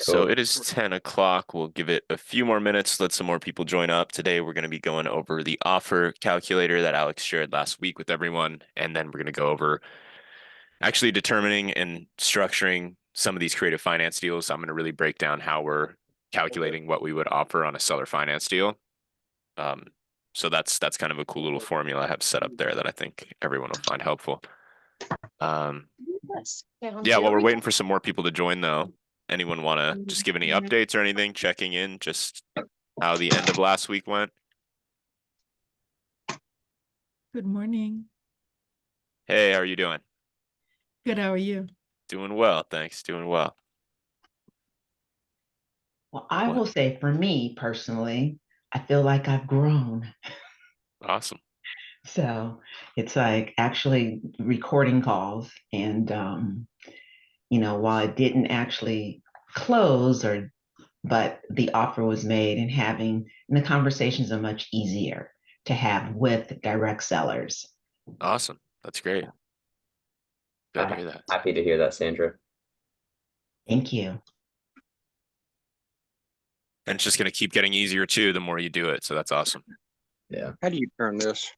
So Cool. it is 10 o'clock. We'll give it a few more minutes, let some more people join up. Today, we're going to be going over the offer calculator that Alex shared last week with everyone. And then we're going to go over actually determining and structuring some of these creative finance deals. I'm going to really break down how we're calculating what we would offer on a seller finance deal. Um, so that's kind of a cool little formula I have set up there that I think everyone will find helpful. Yeah, while we're waiting for some more people to join, though, anyone want to just give any updates or anything, checking in, just how the end of last week went? Good morning. Hey, how are you doing? Good, how are you? Doing well, thanks. Doing well. Well, I What? will say for me personally, I feel like I've grown. Awesome. So it's like actually recording calls. And, while it didn't actually close but the offer was made and the conversations are much easier to have with direct sellers. Awesome. That's great. Glad to hear that. Happy to hear that, Sandra. Thank you. And it's just going to keep getting easier too, the more you do it. So that's awesome. Yeah. How do you turn this?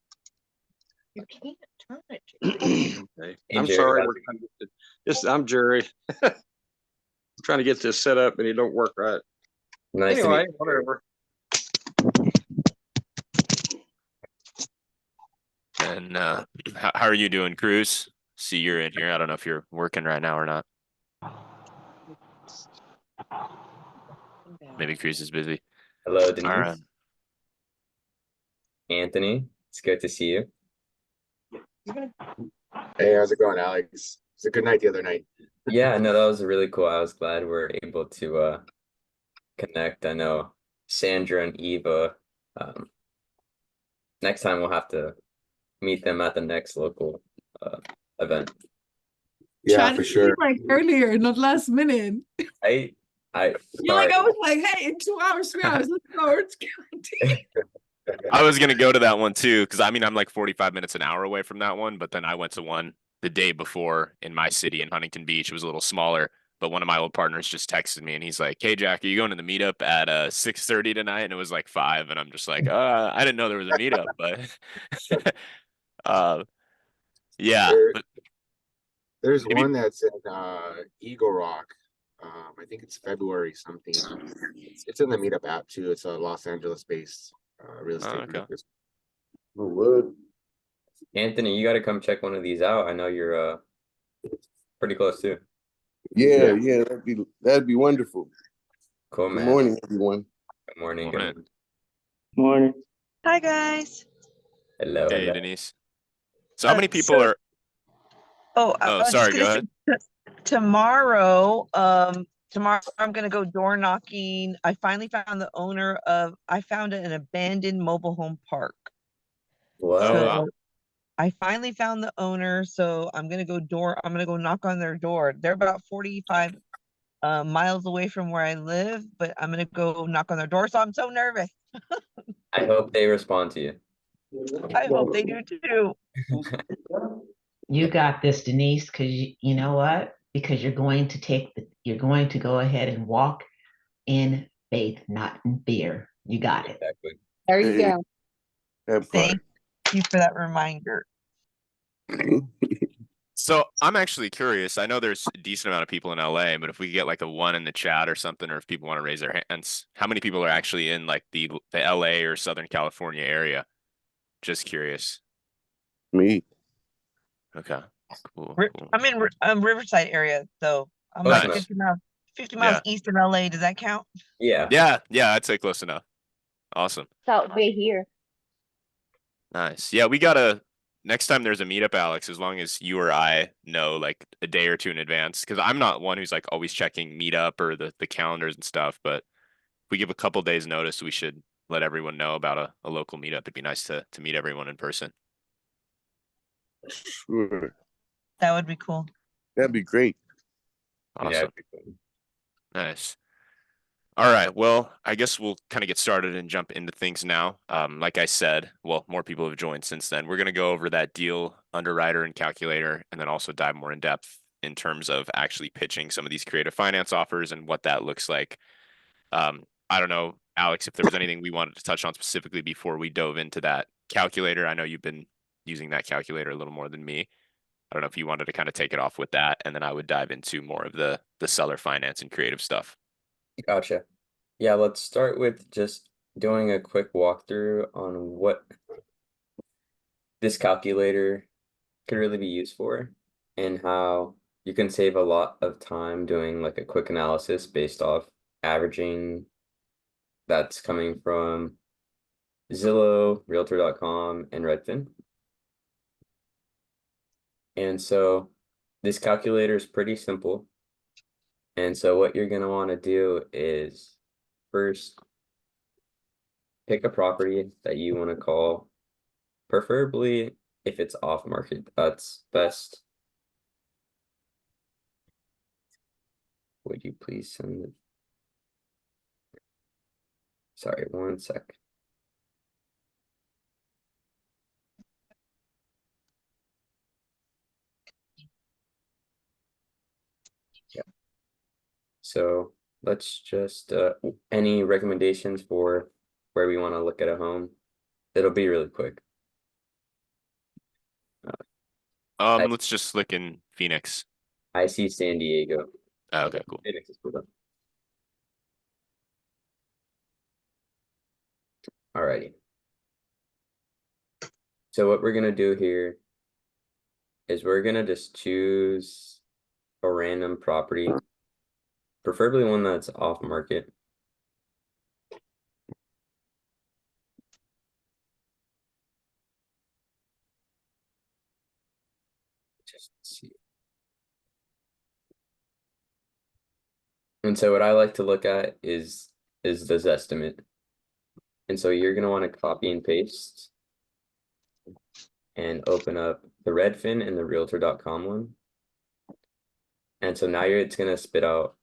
You can't turn it. Okay. Hey, I'm Jerry, sorry. how's We're trying to get I'm Jerry. I'm trying to get this set up and it don't work right. Nice to Anyway, meet you. whatever. And how are you doing, Cruz? See, you're in here. I don't know if you're working right now or not. Maybe Cruz is busy. Hello, All Denise. right. Anthony, it's good to see you. Hey, how's it going, Alex? It's a good night the other night. Yeah, no, that was really cool. I was glad we're able to connect. I know Sandra and Eva. Next time we'll have to meet them at the next local event. Yeah, Trying for to sure. see, like earlier, not last minute. I You're like, sorry. I was like, hey, in 2 hours, 3 hours, let's go. Orange County. I was going to go to that one too, because I mean, I'm like 45 minutes an hour away from that one, but then I went to one the day before in my city in Huntington Beach. It was a little smaller, but one of my old partners just texted me and he's like, hey, Jack, are you going to the meetup at 6:30 tonight? And it was like 5. And I'm just like, I didn't know there was a meetup, but yeah. But There's maybe, one that's in Eagle Rock. I think it's February something. It's in the Meetup app too. It's a Los Angeles-based real estate okay. group. Anthony, you got to come check one of these out. I know you're pretty close too. Yeah, that'd be wonderful. Cool, Good man. morning, everyone. Good morning. Morning. Good Morning. Hi, guys. Hello. Hey, Hello. Denise. So how many people are? I Oh, was sorry, just go gonna ahead. say, tomorrow, tomorrow I'm gonna go door knocking. I finally found the owner of. I found an abandoned mobile home park. What? Oh, So wow. I finally found the owner. So I'm gonna go knock on their door. They're about 45 miles away from where I live, but I'm gonna go knock on their door. So I'm so nervous. I hope they respond to you. I hope they do too. You got this, Denise, because you know what? Because you're going to go ahead and walk in faith, not in fear. You got it. Exactly. There you go. That Thank you for that reminder. So I'm actually curious. I know there's a decent amount of people in LA, but if we get like a 1 in the chat or something, or if people want to raise their hands, how many people are actually in like the LA or Southern California area? Just curious. Me. Okay. Cool. I'm in Riverside area, so I'm Close like enough. 50 miles Yeah. east of LA. Does that count? Yeah. Yeah, I'd say close enough. Awesome. South Bay here. Nice. Yeah, next time there's a meetup, Alex, as long as you or I know like a day or two in advance, because I'm not one who's like always checking meetup or the calendars and stuff, but if we give a couple days notice, we should let everyone know about a local meetup. It'd be nice to meet everyone in person. Sure. That would be cool. That'd be great. Awesome. Yeah. Nice. All right. Well, I guess we'll kind of get started and jump into things now. Like I said, well, more people have joined since then. We're going to go over that deal underwriter and calculator, and then also dive more in depth in terms of actually pitching some of these creative finance offers and what that looks like. I don't know, Alex, if there was anything we wanted to touch on specifically before we dove into that calculator. I know you've been using that calculator a little more than me. I don't know if you wanted to kind of take it off with that, and then I would dive into more of the seller finance and creative stuff. Gotcha. Yeah, let's start with just doing a quick walkthrough on what this calculator could really be used for and how you can save a lot of time doing like a quick analysis based off averaging that's coming from Zillow, Realtor.com, and Redfin. And so this calculator is pretty simple. And so what you're going to want to do is first pick a property that you want to call, preferably if it's off market, that's best. Would you please send it? Sorry, one sec. Yeah. So let's just any recommendations for where we want to look at a home? It'll be really quick. Let's just look in Phoenix. I see San Diego. Oh, okay, cool. Phoenix is cool though. Alrighty. So what we're gonna do here is we're gonna just choose a random property, preferably one that's off market. Just see. And so what I like to look at is this estimate. And so you're gonna want to copy and paste and open up the Redfin and the Realtor.com one. And so now it's gonna spit out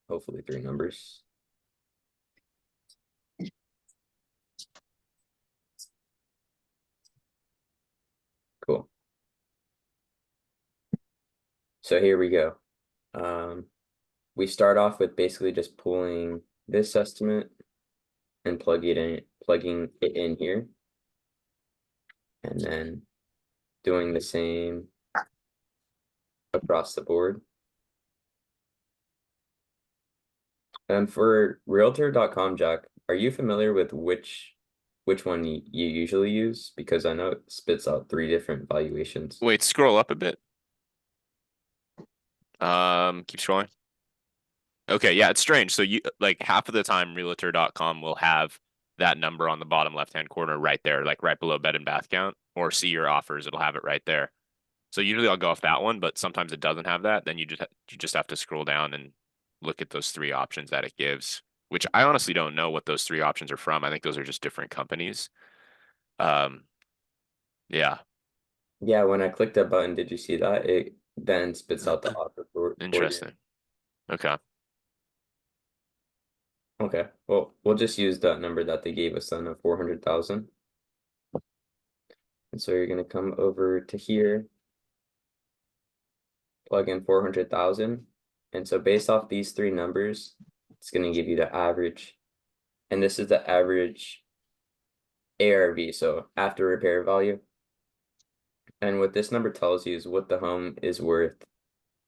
hopefully 3 numbers. Cool. So here we go. We start off with basically just pulling this estimate and plugging it in here. And then doing the same across the board. And for Realtor.com, Jack, are you familiar with which one you usually use? Because I know it spits out 3 different valuations. Wait, scroll up a bit. Keep scrolling. Okay, yeah, it's strange. So you like half of the time Realtor.com will have that number on the bottom left-hand corner right there, like right below bed and bath count, or see your offers, it'll have it right there. So usually I'll go off that one, but sometimes it doesn't have that. Then you just have to scroll down and look at those 3 options that it gives, which I honestly don't know what those 3 options are from. I think those are just different companies. Yeah. Yeah, when I clicked that button, did you see that? It then spits out the offer for you. Interesting. Okay. Okay, well, we'll just use that number that they gave us then of 400,000. And so you're gonna come over to here, plug in 400,000. And so based off these 3 numbers, it's gonna give you the average. And this is the average ARV, so after repair value. And what this number tells you is what the home is worth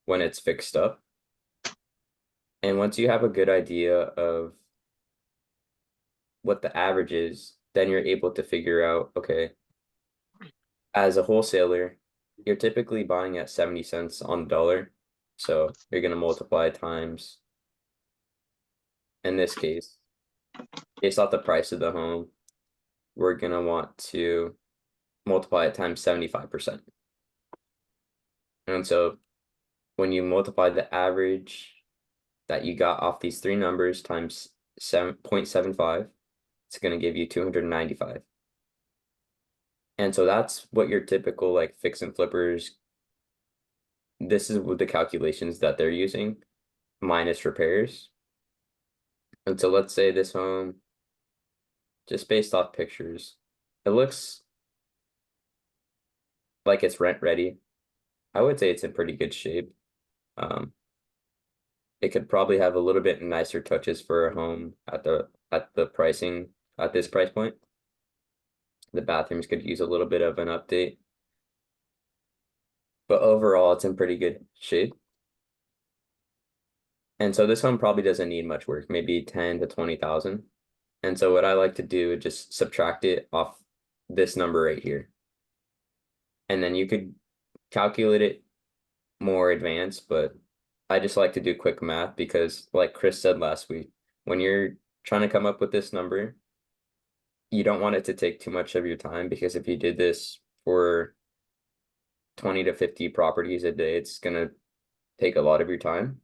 when it's fixed up. And once you have a good idea of what the average is, then you're able to figure out, okay, as a wholesaler, you're typically buying at 70 cents on the dollar. So you're going to multiply times, in this case, based off the price of the home, we're going to want to multiply it times 75%. And so when you multiply the average that you got off these 3 numbers times 7.75, it's going to give you 295. And so that's what your typical like fix and flippers, this is what the calculations that they're using minus repairs. And so let's say this home, just based off pictures, it looks like it's rent ready. I would say it's in pretty good shape. It could probably have a little bit nicer touches for a home at the pricing at this price point. The bathrooms could use a little bit of an update. But overall, it's in pretty good shape. And so this home probably doesn't need much work, maybe 10 to 20,000. And so what I like to do is just subtract it off this number right here. And then you could calculate it more advanced, but I just like to do quick math because like Chris said last week, when you're trying to come up with this number, you don't want it to take too much of your time, because if you did this for 20 to 50 properties a day, it's gonna take a lot of your time.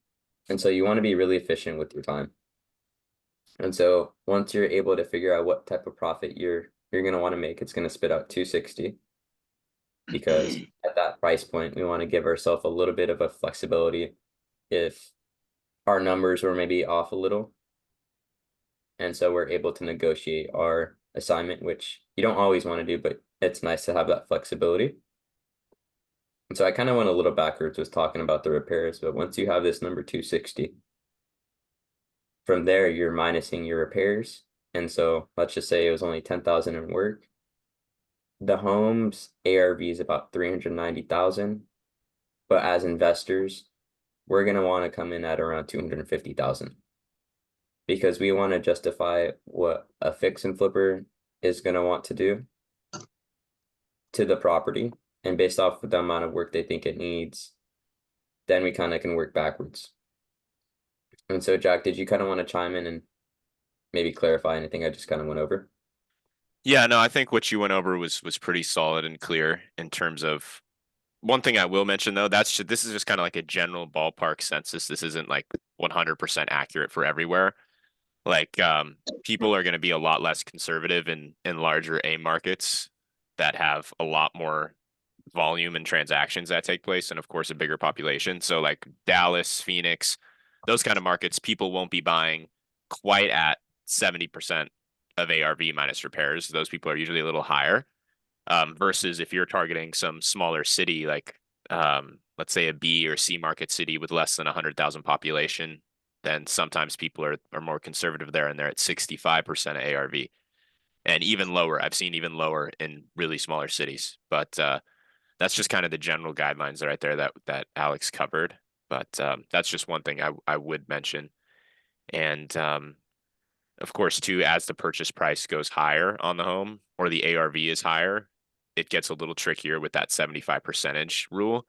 And so you want to be really efficient with your time. And so once you're able to figure out what type of profit you're gonna want to make, it's gonna spit out 260. Because at that price point, we want to give ourselves a little bit of a flexibility if our numbers were maybe off a little. And so we're able to negotiate our assignment, which you don't always want to do, but it's nice to have that flexibility. And so I kind of went a little backwards with talking about the repairs, but once you have this number 260, from there you're minusing your repairs. And so let's just say it was only 10,000 in work. The home's ARV is about 390,000, but as investors, we're gonna want to come in at around 250,000, because we want to justify what a fix and flipper is gonna want to do to the property, and based off of the amount of work they think it needs, then we kind of can work backwards. And so, Jack, did you kind of want to chime in and maybe clarify anything I just kind of went over? Yeah, no, I think what you went over was pretty solid and clear in terms of one thing I will mention though, this is just kind of like a general ballpark census. This isn't like 100% accurate for everywhere. Like people are going to be a lot less conservative in larger A markets that have a lot more volume and transactions that take place, and of course a bigger population. So like Dallas, Phoenix, those kind of markets, people won't be buying quite at 70% of ARV minus repairs. Those people are usually a little higher. Versus if you're targeting some smaller city, like let's say a B or C market city with less than 100,000 population, then sometimes people are more conservative there, and they're at 65% of ARV, and even lower. I've seen even lower in really smaller cities, but that's just kind of the general guidelines right there that Alex covered. But that's just one thing I would mention. And of course, too, as the purchase price goes higher on the home or the ARV is higher, it gets a little trickier with that 75% rule,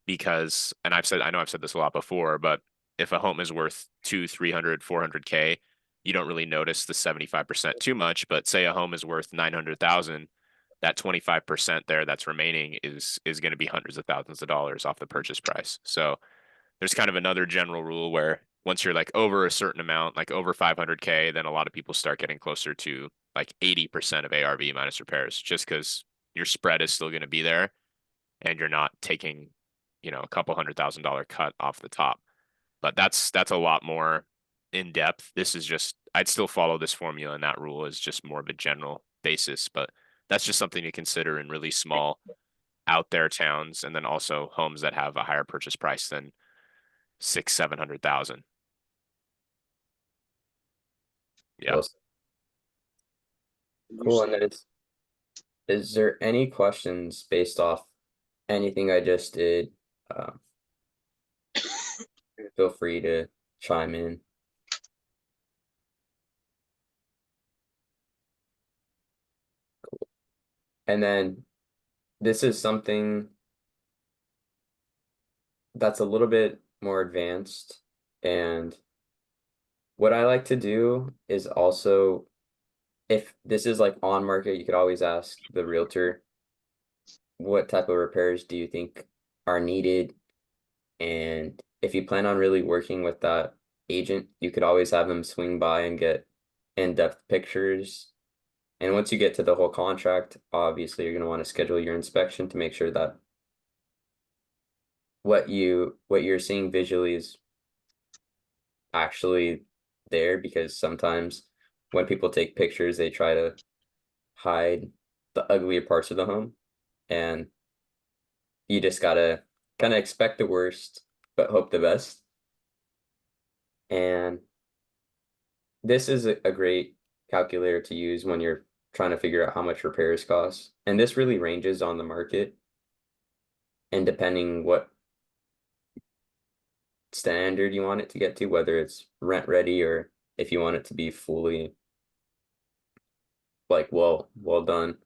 because, and I know I've said this a lot before, but if a home is worth 200, 300, 400K, you don't really notice the 75% too much. But say a home is worth 900,000, that 25% there that's remaining is going to be hundreds of thousands of dollars off the purchase price. So there's kind of another general rule where once you're like over a certain amount, like over 500K, then a lot of people start getting closer to like 80% of ARV minus repairs, just because your spread is still going to be there and you're not taking, a couple $100,000 cut off the top. But that's a lot more in depth. This is just, I'd still follow this formula, and that rule is just more of a general basis, but that's just something to consider in really small out there towns, and then also homes that have a higher purchase price than 600,000-700,000. Yeah. Well, cool. And then is there any questions based off anything I just did? Feel free to chime in. Cool. And then this is something that's a little bit more advanced, and what I like to do is also, if this is like on market, you could always ask the realtor, what type of repairs do you think are needed? And if you plan on really working with that agent, you could always have them swing by and get in-depth pictures. And once you get to the whole contract, obviously you're going to want to schedule your inspection to make sure that what you're seeing visually is actually there, because sometimes when people take pictures, they try to hide the uglier parts of the home, and you just gotta kind of expect the worst but hope the best. And this is a great calculator to use when you're trying to figure out how much repairs cost. And this really ranges on the market. And depending what standard you want it to get to, whether it's rent ready or if you want it to be fully like well done,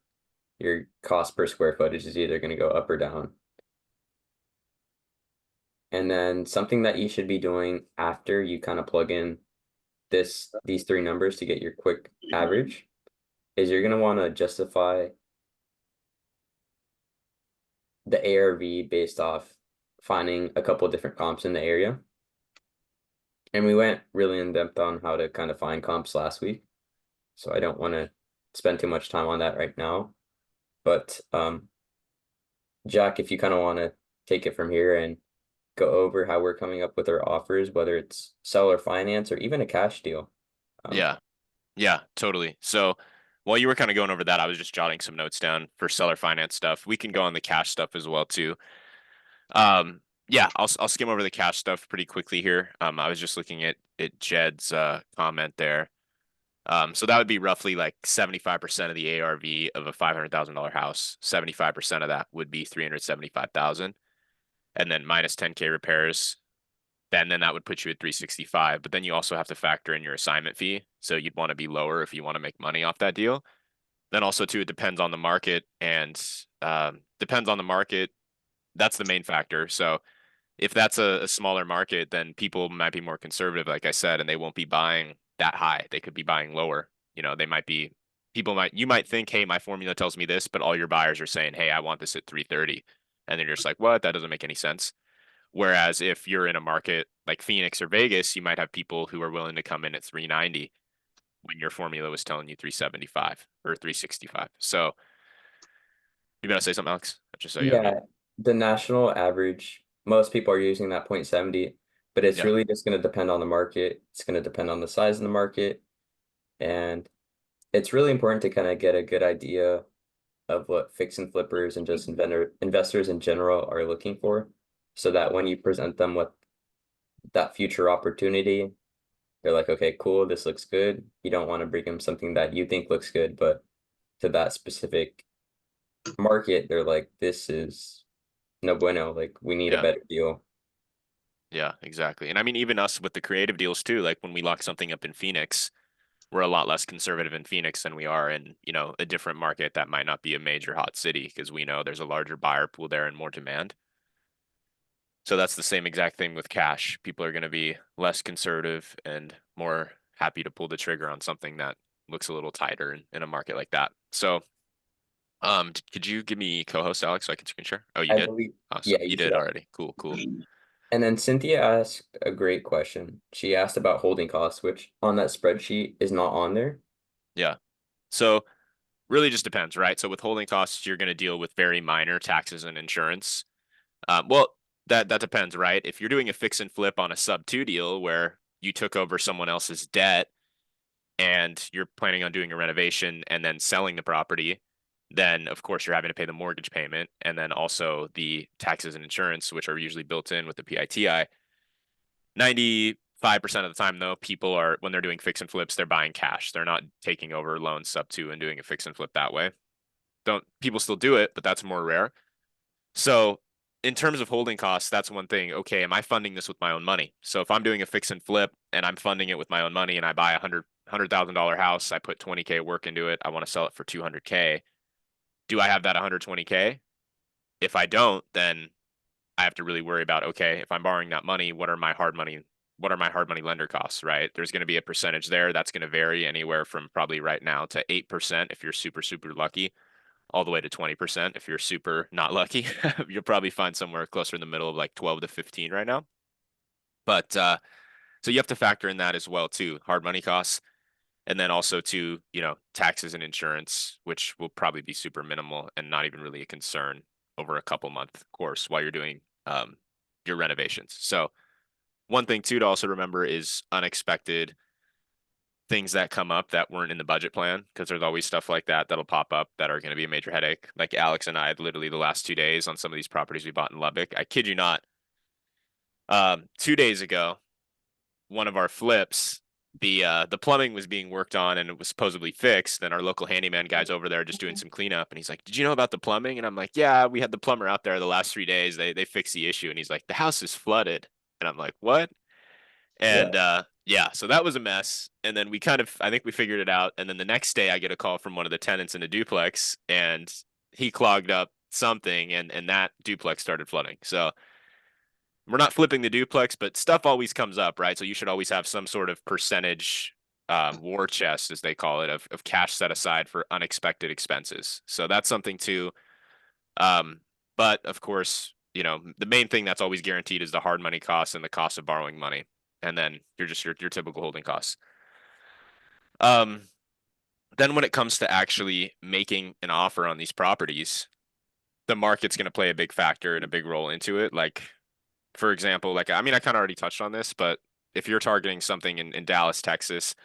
your cost per square footage is either going to go up or down. And then something that you should be doing after you kind of plug in these three numbers to get your quick average is you're going to want to justify the ARV based off finding a couple different comps in the area. And we went really in depth on how to kind of find comps last week. So I don't want to spend too much time on that right now. But Jack, if you kind of want to take it from here and go over how we're coming up with our offers, whether it's seller finance or even a cash deal. Yeah, totally. So while you were kind of going over that, I was just jotting some notes down for seller finance stuff. We can go on the cash stuff as well too. Yeah, I'll skim over the cash stuff pretty quickly here. I was just looking at Jed's comment there. So that would be roughly like 75% of the ARV of a $500,000 house. 75% of that would be 375,000, and then minus 10K repairs. Then that would put you at 365. But then you also have to factor in your assignment fee. So you'd want to be lower if you want to make money off that deal. Then also too, it depends on the market, and depends on the market. That's the main factor. So if that's a smaller market, then people might be more conservative, like I said, and they won't be buying that high. They could be buying lower. They might be, you might think, hey, my formula tells me this, but all your buyers are saying, hey, I want this at 330. And then you're just like, what? That doesn't make any sense. Whereas if you're in a market like Phoenix or Vegas, you might have people who are willing to come in at 390 when your formula was telling you 375 or 365. So you gotta say something, Alex? Just so you Yeah, the national average, most people are using that 0.70, but it's Yeah. really just going to depend on the market. It's going to depend on the size of the market. And it's really important to kind of get a good idea of what fix and flippers and just investors in general are looking for, so that when you present them with that future opportunity, they're like, okay, cool, this looks good. You don't want to bring them something that you think looks good, but to that specific market, they're like, this is no bueno. Like, we need a Yeah. better deal. Yeah, exactly. And I mean, even us with the creative deals too, like when we lock something up in Phoenix, we're a lot less conservative in Phoenix than we are in, a different market that might not be a major hot city, because we know there's a larger buyer pool there and more demand. So that's the same exact thing with cash. People are going to be less conservative and more happy to pull the trigger on something that looks a little tighter in a market like that. So, could you give me co-host, Alex, so I can screen share? Oh, you I did? believe, Awesome. yeah, You you did should. already. Cool, cool. And then Cynthia asked a great question. She asked about holding costs, which on that spreadsheet is not on there. Yeah. So really just depends, right? So with holding costs, you're going to deal with very minor taxes and insurance. Well, that depends, right? If you're doing a fix and flip on a sub 2 deal where you took over someone else's debt and you're planning on doing a renovation and then selling the property, then of course you're having to pay the mortgage payment and then also the taxes and insurance, which are usually built in with the PITI. 95% of the time, though, people are, when they're doing fix and flips, they're buying cash. They're not taking over loans sub 2 and doing a fix and flip that way. People still do it, but that's more rare. So in terms of holding costs, that's one thing. Okay, am I funding this with my own money? So if I'm doing a fix and flip and I'm funding it with my own money and I buy $100,000 house, I put 20K work into it, I want to sell it for 200K. Do I have that 120K? If I don't, then I have to really worry about, okay, if I'm borrowing that money, what are my hard money lender costs, right? There's going to be a percentage there that's going to vary anywhere from probably right now to 8% if you're super, super lucky, all the way to 20% if you're super not lucky. You'll probably find somewhere closer in the middle of like 12 to 15 right now. But so you have to factor in that as well too, hard money costs. And then also to, taxes and insurance, which will probably be super minimal and not even really a concern over a couple month course while you're doing your renovations. So one thing too to also remember is unexpected things that come up that weren't in the budget plan, because there's always stuff like that that'll pop up that are going to be a major headache. Like Alex and I had literally the last 2 days on some of these properties we bought in Lubbock. I kid you not, 2 days ago, one of our flips, the plumbing was being worked on and it was supposedly fixed. And our local handyman guy's over there just doing some cleanup. And he's like, "Did you know about the plumbing?" And I'm like, "Yeah, we had the plumber out there the last 3 days. They fixed the issue." And he's like, "The house is flooded." And I'm like, "What?" Yeah. And yeah, so that was a mess. And then I think we figured it out. And then the next day I get a call from one of the tenants in a duplex and he clogged up something and that duplex started flooding. So we're not flipping the duplex, but stuff always comes up, right? So you should always have some sort of percentage war chest, as they call it, of cash set aside for unexpected expenses. So that's something too. But of course, the main thing that's always guaranteed is the hard money costs and the cost of borrowing money. And then you're just your typical holding costs. Um, then when it comes to actually making an offer on these properties, the market's going to play a big factor and a big role into it. Like, for example, I kind of already touched on this, but if you're targeting something in Dallas, Texas,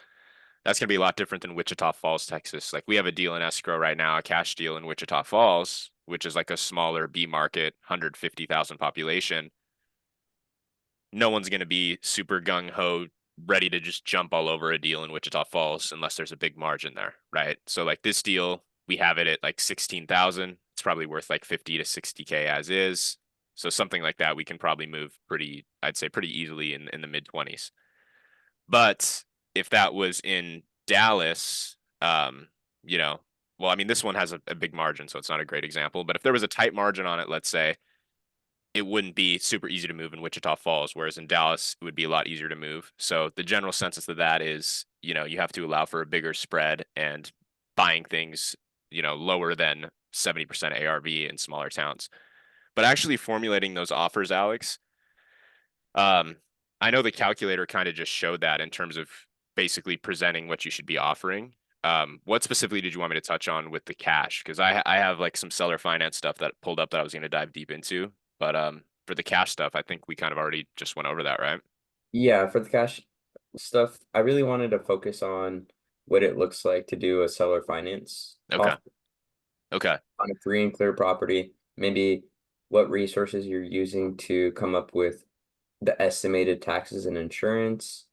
that's going to be a lot different than Wichita Falls, Texas. Like we have a deal in escrow right now, a cash deal in Wichita Falls, which is like a smaller B market, 150,000 population. No one's going to be super gung ho, ready to just jump all over a deal in Wichita Falls unless there's a big margin there, right? So like this deal, we have it at like 16,000. It's probably worth like 50 to 60K as is. So something like that, we can probably move I'd say pretty easily in the mid 20s. But if that was in Dallas, you know, well, I mean, this one has a big margin, so it's not a great example. But if there was a tight margin on it, let's say, it wouldn't be super easy to move in Wichita Falls, whereas in Dallas, it would be a lot easier to move. So the general census of that is, you have to allow for a bigger spread and buying things, lower than 70% ARV in smaller towns. But actually formulating those offers, Alex, um, I know the calculator kind of just showed that in terms of basically presenting what you should be offering. What specifically did you want me to touch on with the cash? Because I have like some seller finance stuff that pulled up that I was going to dive deep into. But for the cash stuff, I think we kind of already just went over that, right? Yeah, for the cash stuff, I really wanted to focus on what it looks like to do a seller finance Okay. off Okay. on a free and clear property. Maybe what resources you're using to come up with the estimated taxes and insurance.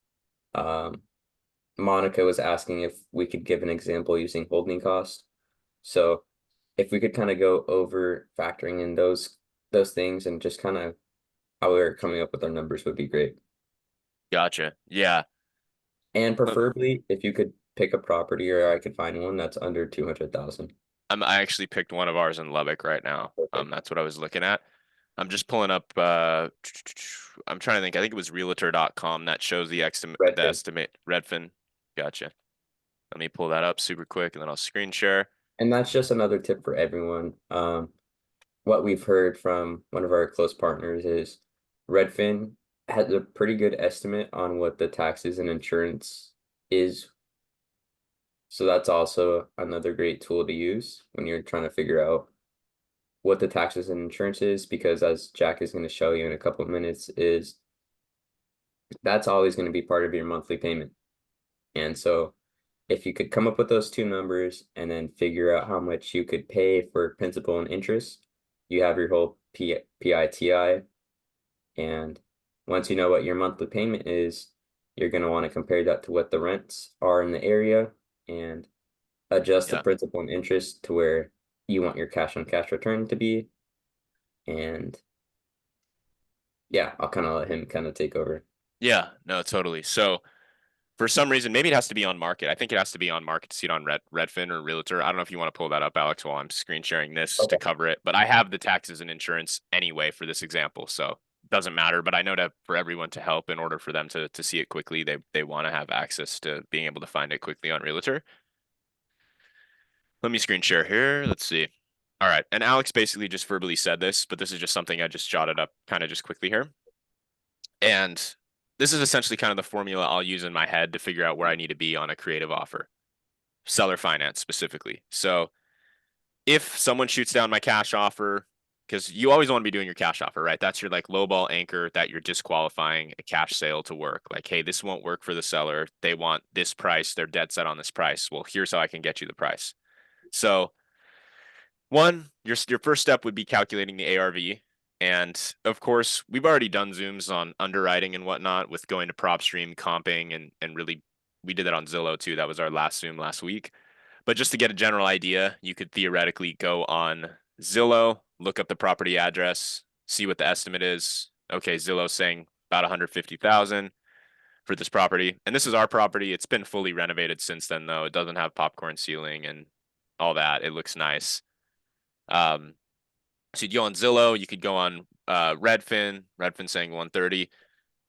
Monica was asking if we could give an example using holding cost. So if we could kind of go over factoring in those things and just kind of how we're coming up with our numbers would be great. Gotcha. Yeah. And preferably if you could pick a property or I could find one that's under 200,000. I actually picked one of ours in Lubbock right now. Perfect. That's what I was looking at. I'm just pulling up I'm trying to think. I think it was realtor.com that shows the estimate Redfin. Gotcha. Let me pull that up super quick and then I'll screen share. And that's just another tip for everyone. What we've heard from one of our close partners is Redfin has a pretty good estimate on what the taxes and insurance is. So that's also another great tool to use when you're trying to figure out what the taxes and insurance is, because as Jack is going to show you in a couple of minutes, is that's always going to be part of your monthly payment. And so if you could come up with those two numbers and then figure out how much you could pay for principal and interest, you have your whole PITI. And once you know what your monthly payment is, you're going to want to compare that to what the rents are in the area and adjust the principal and interest to where you want your cash on cash return to be. And yeah, I'll kind of let him kind of take over. Yeah, no, totally. So for some reason, maybe it has to be on market. I think it has to be on market to see it on Redfin or Realtor. I don't know if you want to pull that up, Alex, while I'm screen sharing this to cover it. But I have the taxes and insurance anyway for this example, so it doesn't matter. But I know that for everyone to help, in order for them to see it quickly, they want to have access to being able to find it quickly on Realtor. Let me screen share here. Let's see. All right, and Alex basically just verbally said this, but this is just something I just jotted up kind of just quickly here. And this is essentially kind of the formula I'll use in my head to figure out where I need to be on a creative offer, seller finance specifically. So if someone shoots down my cash offer, because you always want to be doing your cash offer, right? That's your like lowball anchor that you're disqualifying a cash sale to work. Like, hey, this won't work for the seller. They want this price. They're dead set on this price. Well, here's how I can get you the price. So one, your first step would be calculating the ARV And of course, we've already done Zooms on underwriting and whatnot with going to PropStream, comping, and really we did that on Zillow too. That was our last Zoom last week. But just to get a general idea, you could theoretically go on Zillow, look up the property address, see what the estimate is. Okay, Zillow's saying about 150,000 for this property. And this is our property. It's been fully renovated since then, though. It doesn't have popcorn ceiling and all that. It looks nice. So you'd go on Zillow, you could go on Redfin saying 130.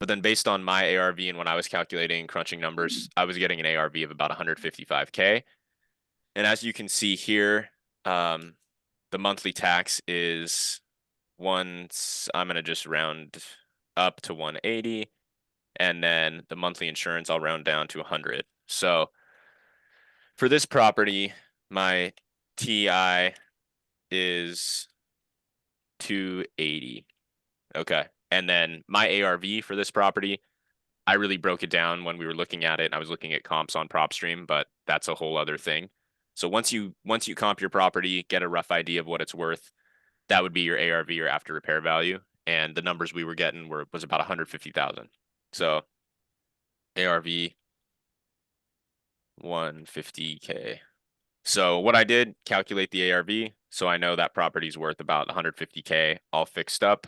But then based on my ARV and when I was calculating, crunching numbers, I was getting an ARV of about 155K. And as you can see here, the monthly tax is I'm going to just round up to 180. And then the monthly insurance, I'll round down to 100. So for this property, my TI is 280. Okay. And then my ARV for this property, I really broke it down when we were looking at it. I was looking at comps on PropStream, but that's a whole other thing. So once you comp your property, get a rough idea of what it's worth, that would be your ARV or after repair value. And the numbers we were getting was about 150,000. So ARV 150K. So what I did, calculate the ARV. So I know that property's worth about 150K all fixed up.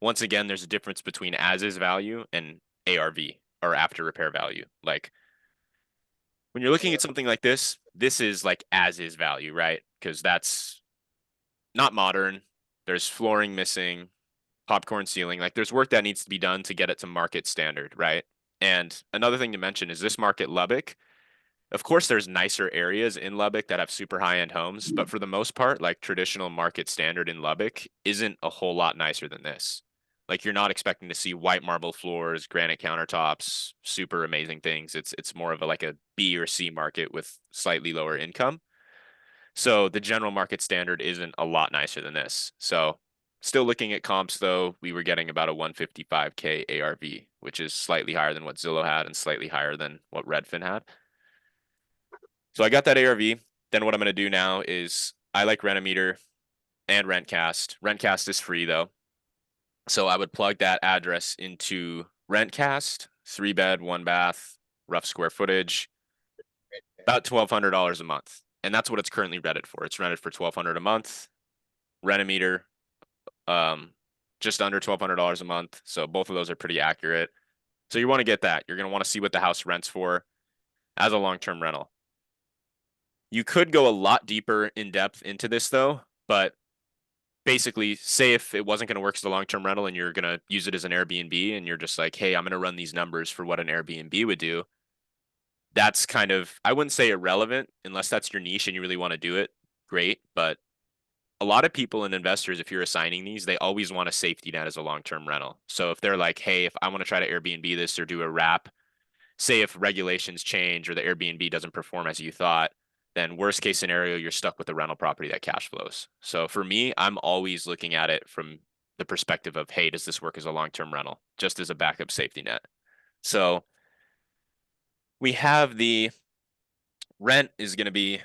Once again, there's a difference between as is value and ARV or after repair value. Like when you're looking at something like this is like as is value, right? Because that's not modern. There's flooring missing, popcorn ceiling. Like there's work that needs to be done to get it to market standard, right? And another thing to mention is this market, Lubbock. Of course, there's nicer areas in Lubbock that have super high-end homes, but for the most part, like traditional market standard in Lubbock isn't a whole lot nicer than this. Like you're not expecting to see white marble floors, granite countertops, super amazing things. It's more of like a B or C market with slightly lower income. So the general market standard isn't a lot nicer than this. So still looking at comps though, we were getting about a 155K ARV, which is slightly higher than what Zillow had and slightly higher than what Redfin had. So I got that ARV. Then what I'm going to do now is I like Renometer and Rentcast. Rentcast is free though. So I would plug that address into Rentcast, 3-bed, 1-bath, rough square footage, about $1,200 a month. And that's what it's currently rented for. It's rented for $1,200 a month. Renometer, just under $1,200 a month. So both of those are pretty accurate. So you want to get that. You're going to want to see what the house rents for as a long-term rental. You could go a lot deeper in depth into this though, but basically say if it wasn't going to work as a long-term rental and you're going to use it as an Airbnb and you're just like, hey, I'm going to run these numbers for what an Airbnb would do. That's kind of, I wouldn't say irrelevant unless that's your niche and you really want to do it. Great. But a lot of people and investors, if you're assigning these, they always want a safety net as a long-term rental. So if they're like, hey, if I want to try to Airbnb this or do a wrap, say if regulations change or the Airbnb doesn't perform as you thought, then worst case scenario, you're stuck with a rental property that cash flows. So for me, I'm always looking at it from the perspective of, hey, does this work as a long-term rental, just as a backup safety net? So we have the rent is going to be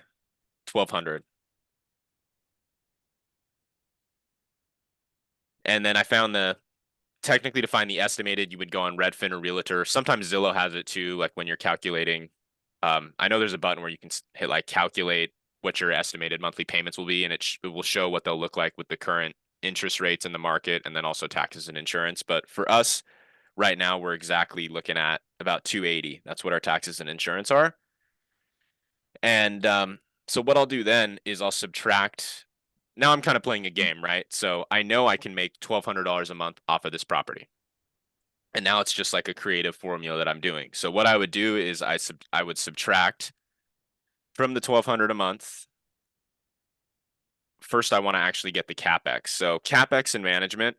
$1,200. And then I found technically to find the estimated, you would go on Redfin or Realtor. Sometimes Zillow has it too, like when you're calculating. I know there's a button where you can hit like calculate what your estimated monthly payments will be, and it will show what they'll look like with the current interest rates in the market and then also taxes and insurance. But for us right now, we're exactly looking at about 280. That's what our taxes and insurance are. And so what I'll do then is I'll subtract. Now I'm kind of playing a game, right? So I know I can make $1,200 a month off of this property. And now it's just like a creative formula that I'm doing. So what I would do is I would subtract from the $1,200 a month. First, I want to actually get the CapEx. So CapEx and management,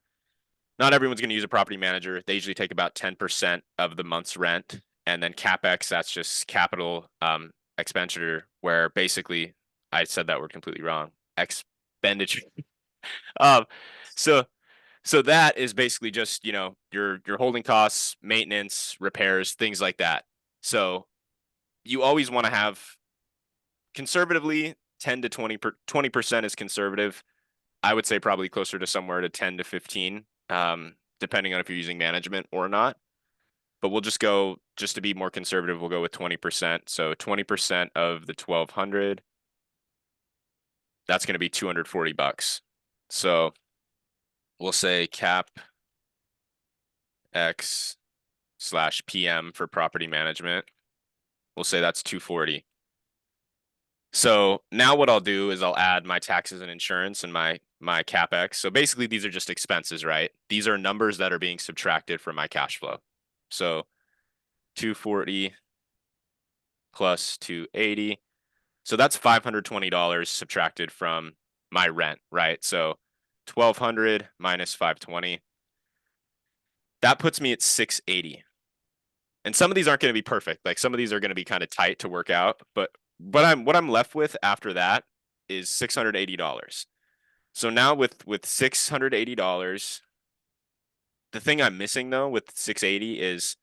not everyone's going to use a property manager. They usually take about 10% of the month's rent. And then CapEx, that's just capital expenditure, where basically I said that word completely wrong. Expenditure. So that is basically just, your holding costs, maintenance, repairs, things like that. So you always want to have conservatively 10 to 20% is conservative. I would say probably closer to somewhere to 10 to 15, depending on if you're using management or not. But we'll just go, just to be more conservative, we'll go with 20%. So 20% of the 1,200, that's going to be $240. So we'll say cap X / PM for property management. We'll say that's 240. So now what I'll do is I'll add my taxes and insurance and my CapEx. So basically these are just expenses, right? These are numbers that are being subtracted from my cash flow. So 240 plus 280. So that's $520 subtracted from my rent, right? So 1,200 minus 520. That puts me at 680. And some of these aren't going to be perfect. Like some of these are going to be kind of tight to work out, but what I'm left with after that is $680. So now with $680, the thing I'm missing though with 680 is,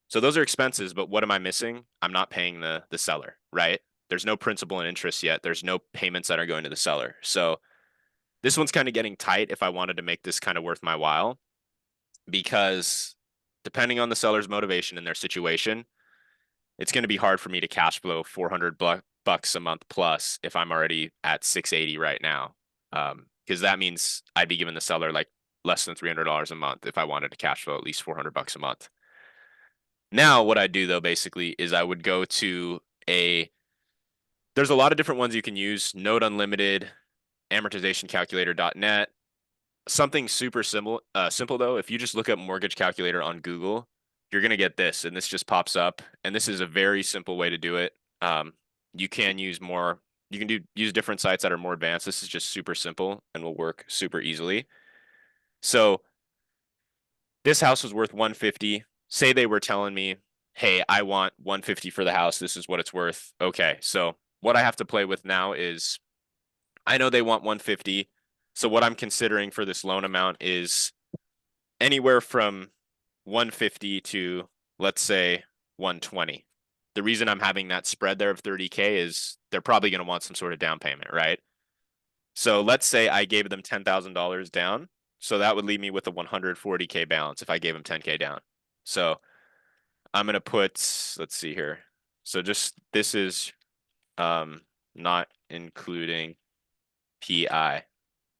so those are expenses, but what am I missing? I'm not paying the seller, right? There's no principal and interest yet. There's no payments that are going to the seller. So this one's kind of getting tight if I wanted to make this kind of worth my while, because depending on the seller's motivation and their situation, it's going to be hard for me to cash flow 400 bucks a month plus if I'm already at 680 right now. Because that means I'd be giving the seller like less than $300 a month if I wanted to cash flow at least 400 bucks a month. Now, what I do though, basically, is I would go to there's a lot of different ones you can use. Node Unlimited, amortizationcalculator.net. Something super simple though, if you just look up mortgage calculator on Google, you're going to get this, and this just pops up. And this is a very simple way to do it. You can use use different sites that are more advanced. This is just super simple and will work super easily. So this house was worth 150. Say they were telling me, hey, I want 150 for the house. This is what it's worth. Okay. So what I have to play with now is, I know they want 150. So what I'm considering for this loan amount is anywhere from 150 to, let's say, 120. The reason I'm having that spread there of 30K is they're probably going to want some sort of down payment, right? So let's say I gave them $10,000 down. So that would leave me with a 140K balance if I gave them 10K down. So I'm going to put, let's see here. So just, this is not including PI.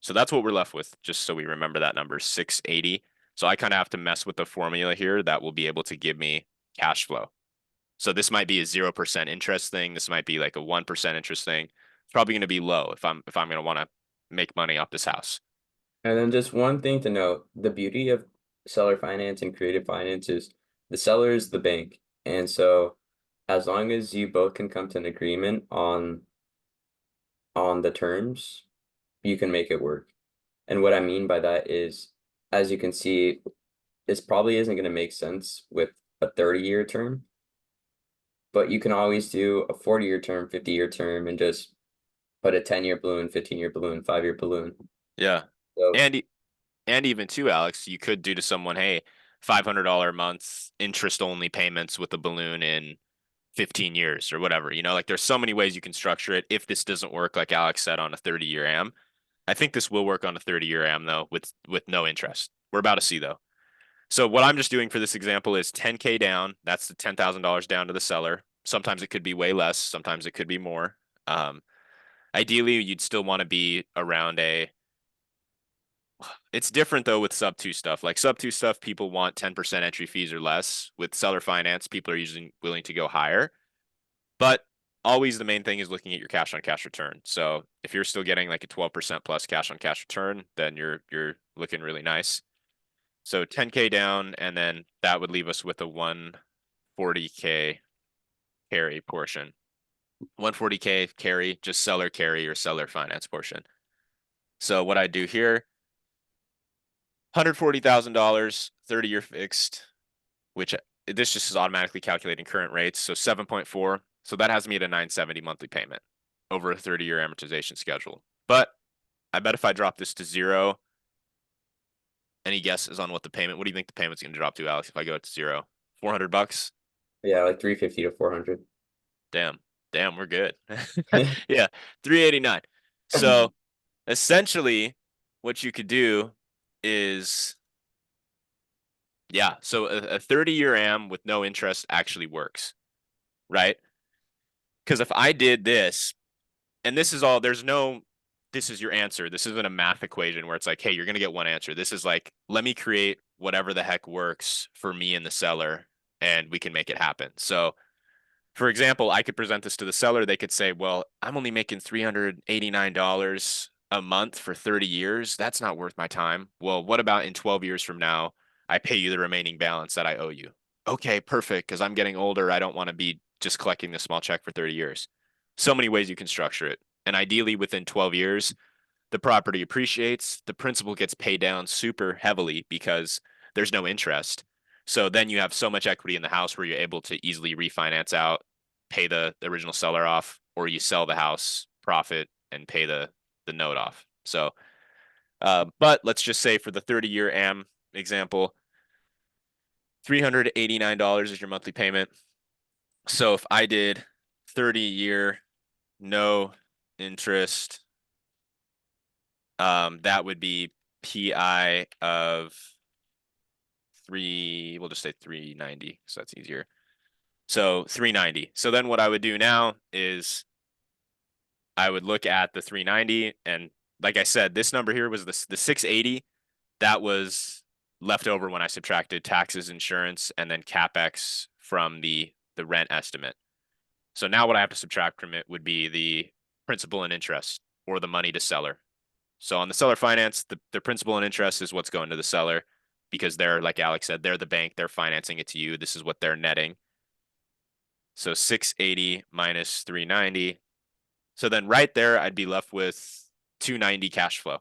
So that's what we're left with, just so we remember that number, 680. So I kind of have to mess with the formula here that will be able to give me cash flow. So this might be a 0% interest thing. This might be like a 1% interest thing. It's probably going to be low if I'm going to want to make money off this house. And then just one thing to note, the beauty of seller finance and creative finance is the seller is the bank. And so as long as you both can come to an agreement on the terms, you can make it work. And what I mean by that is, as you can see, this probably isn't going to make sense with a 30-year term, but you can always do a 40-year term, 50-year term, and just put a 10-year balloon, 15-year balloon, 5-year balloon. Yeah. So, And even too, Alex, you could do to someone, hey, $500 a month interest only payments with a balloon in 15 years or whatever. Like there's so many ways you can structure it. If this doesn't work, like Alex said, on a 30-year AM, I think this will work on a 30-year AM though, with no interest. We're about to see though. So what I'm just doing for this example is 10K down. That's the $10,000 down to the seller. Sometimes it could be way less. Sometimes it could be more. Ideally, you'd still want to be around it's different though with sub 2 stuff. Like sub 2 stuff, people want 10% entry fees or less. With seller finance, people are usually willing to go higher. But always the main thing is looking at your cash on cash return. So if you're still getting like a 12% plus cash on cash return, then you're looking really nice. So 10K down, and then that would leave us with a 140K carry portion. 140K carry, just seller carry or seller finance portion. So what I do here, $140,000, 30-year fixed, which this just is automatically calculating current rates. So 7.4. So that has me at a 970 monthly payment over a 30-year amortization schedule. But I bet if I drop this to 0, any guesses on what the payment? What do you think the payment's going to drop to, Alex, if I go to 0? 400 bucks? yeah, like 350 to 400. Damn, we're good. Yeah, 389. So essentially, what you could do is, yeah, so a 30-year AM with no interest actually works, right? Because if I did this, and this is all, this is your answer. This isn't a math equation where it's like, hey, you're going to get one answer. This is like, let me create whatever the heck works for me and the seller, and we can make it happen. So, for example, I could present this to the seller. They could say, well, I'm only making $389 a month for 30 years. That's not worth my time. Well, what about in 12 years from now, I pay you the remaining balance that I owe you? Okay, perfect. Because I'm getting older. I don't want to be just collecting this small check for 30 years. So many ways you can structure it. And ideally, within 12 years, the property appreciates, the principal gets paid down super heavily because there's no interest. So then you have so much equity in the house where you're able to easily refinance out, pay the original seller off, or you sell the house, profit, and pay the note off. So, but let's just say for the 30-year AM example, $389 is your monthly payment. So if I did 30-year, no interest, that would be PI of we'll just say 390, so that's easier. So 390. So then what I would do now is I would look at the 390, and like I said, this number here was the 680. That was left over when I subtracted taxes, insurance, and then CapEx from the rent estimate. So now what I have to subtract from it would be the principal and interest, or the money to seller. So on the seller finance, the principal and interest is what's going to the seller, because they're, like Alex said, they're the bank, they're financing it to you. This is what they're netting. So 680 minus 390. So then right there, I'd be left with 290 cash flow.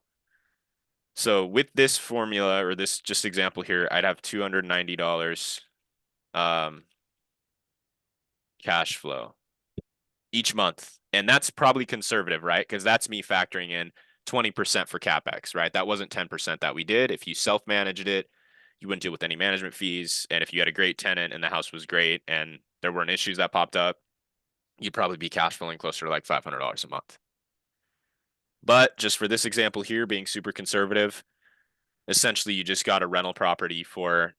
So with this formula, or this just example here, I'd have $290 cash flow each month. And that's probably conservative, right? Because that's me factoring in 20% for CapEx, right? That wasn't 10% that we did. If you self-managed it, you wouldn't deal with any management fees. And if you had a great tenant and the house was great and there weren't issues that popped up, you'd probably be cash flowing closer to like $500 a month. But just for this example here, being super conservative, essentially you just got a rental property for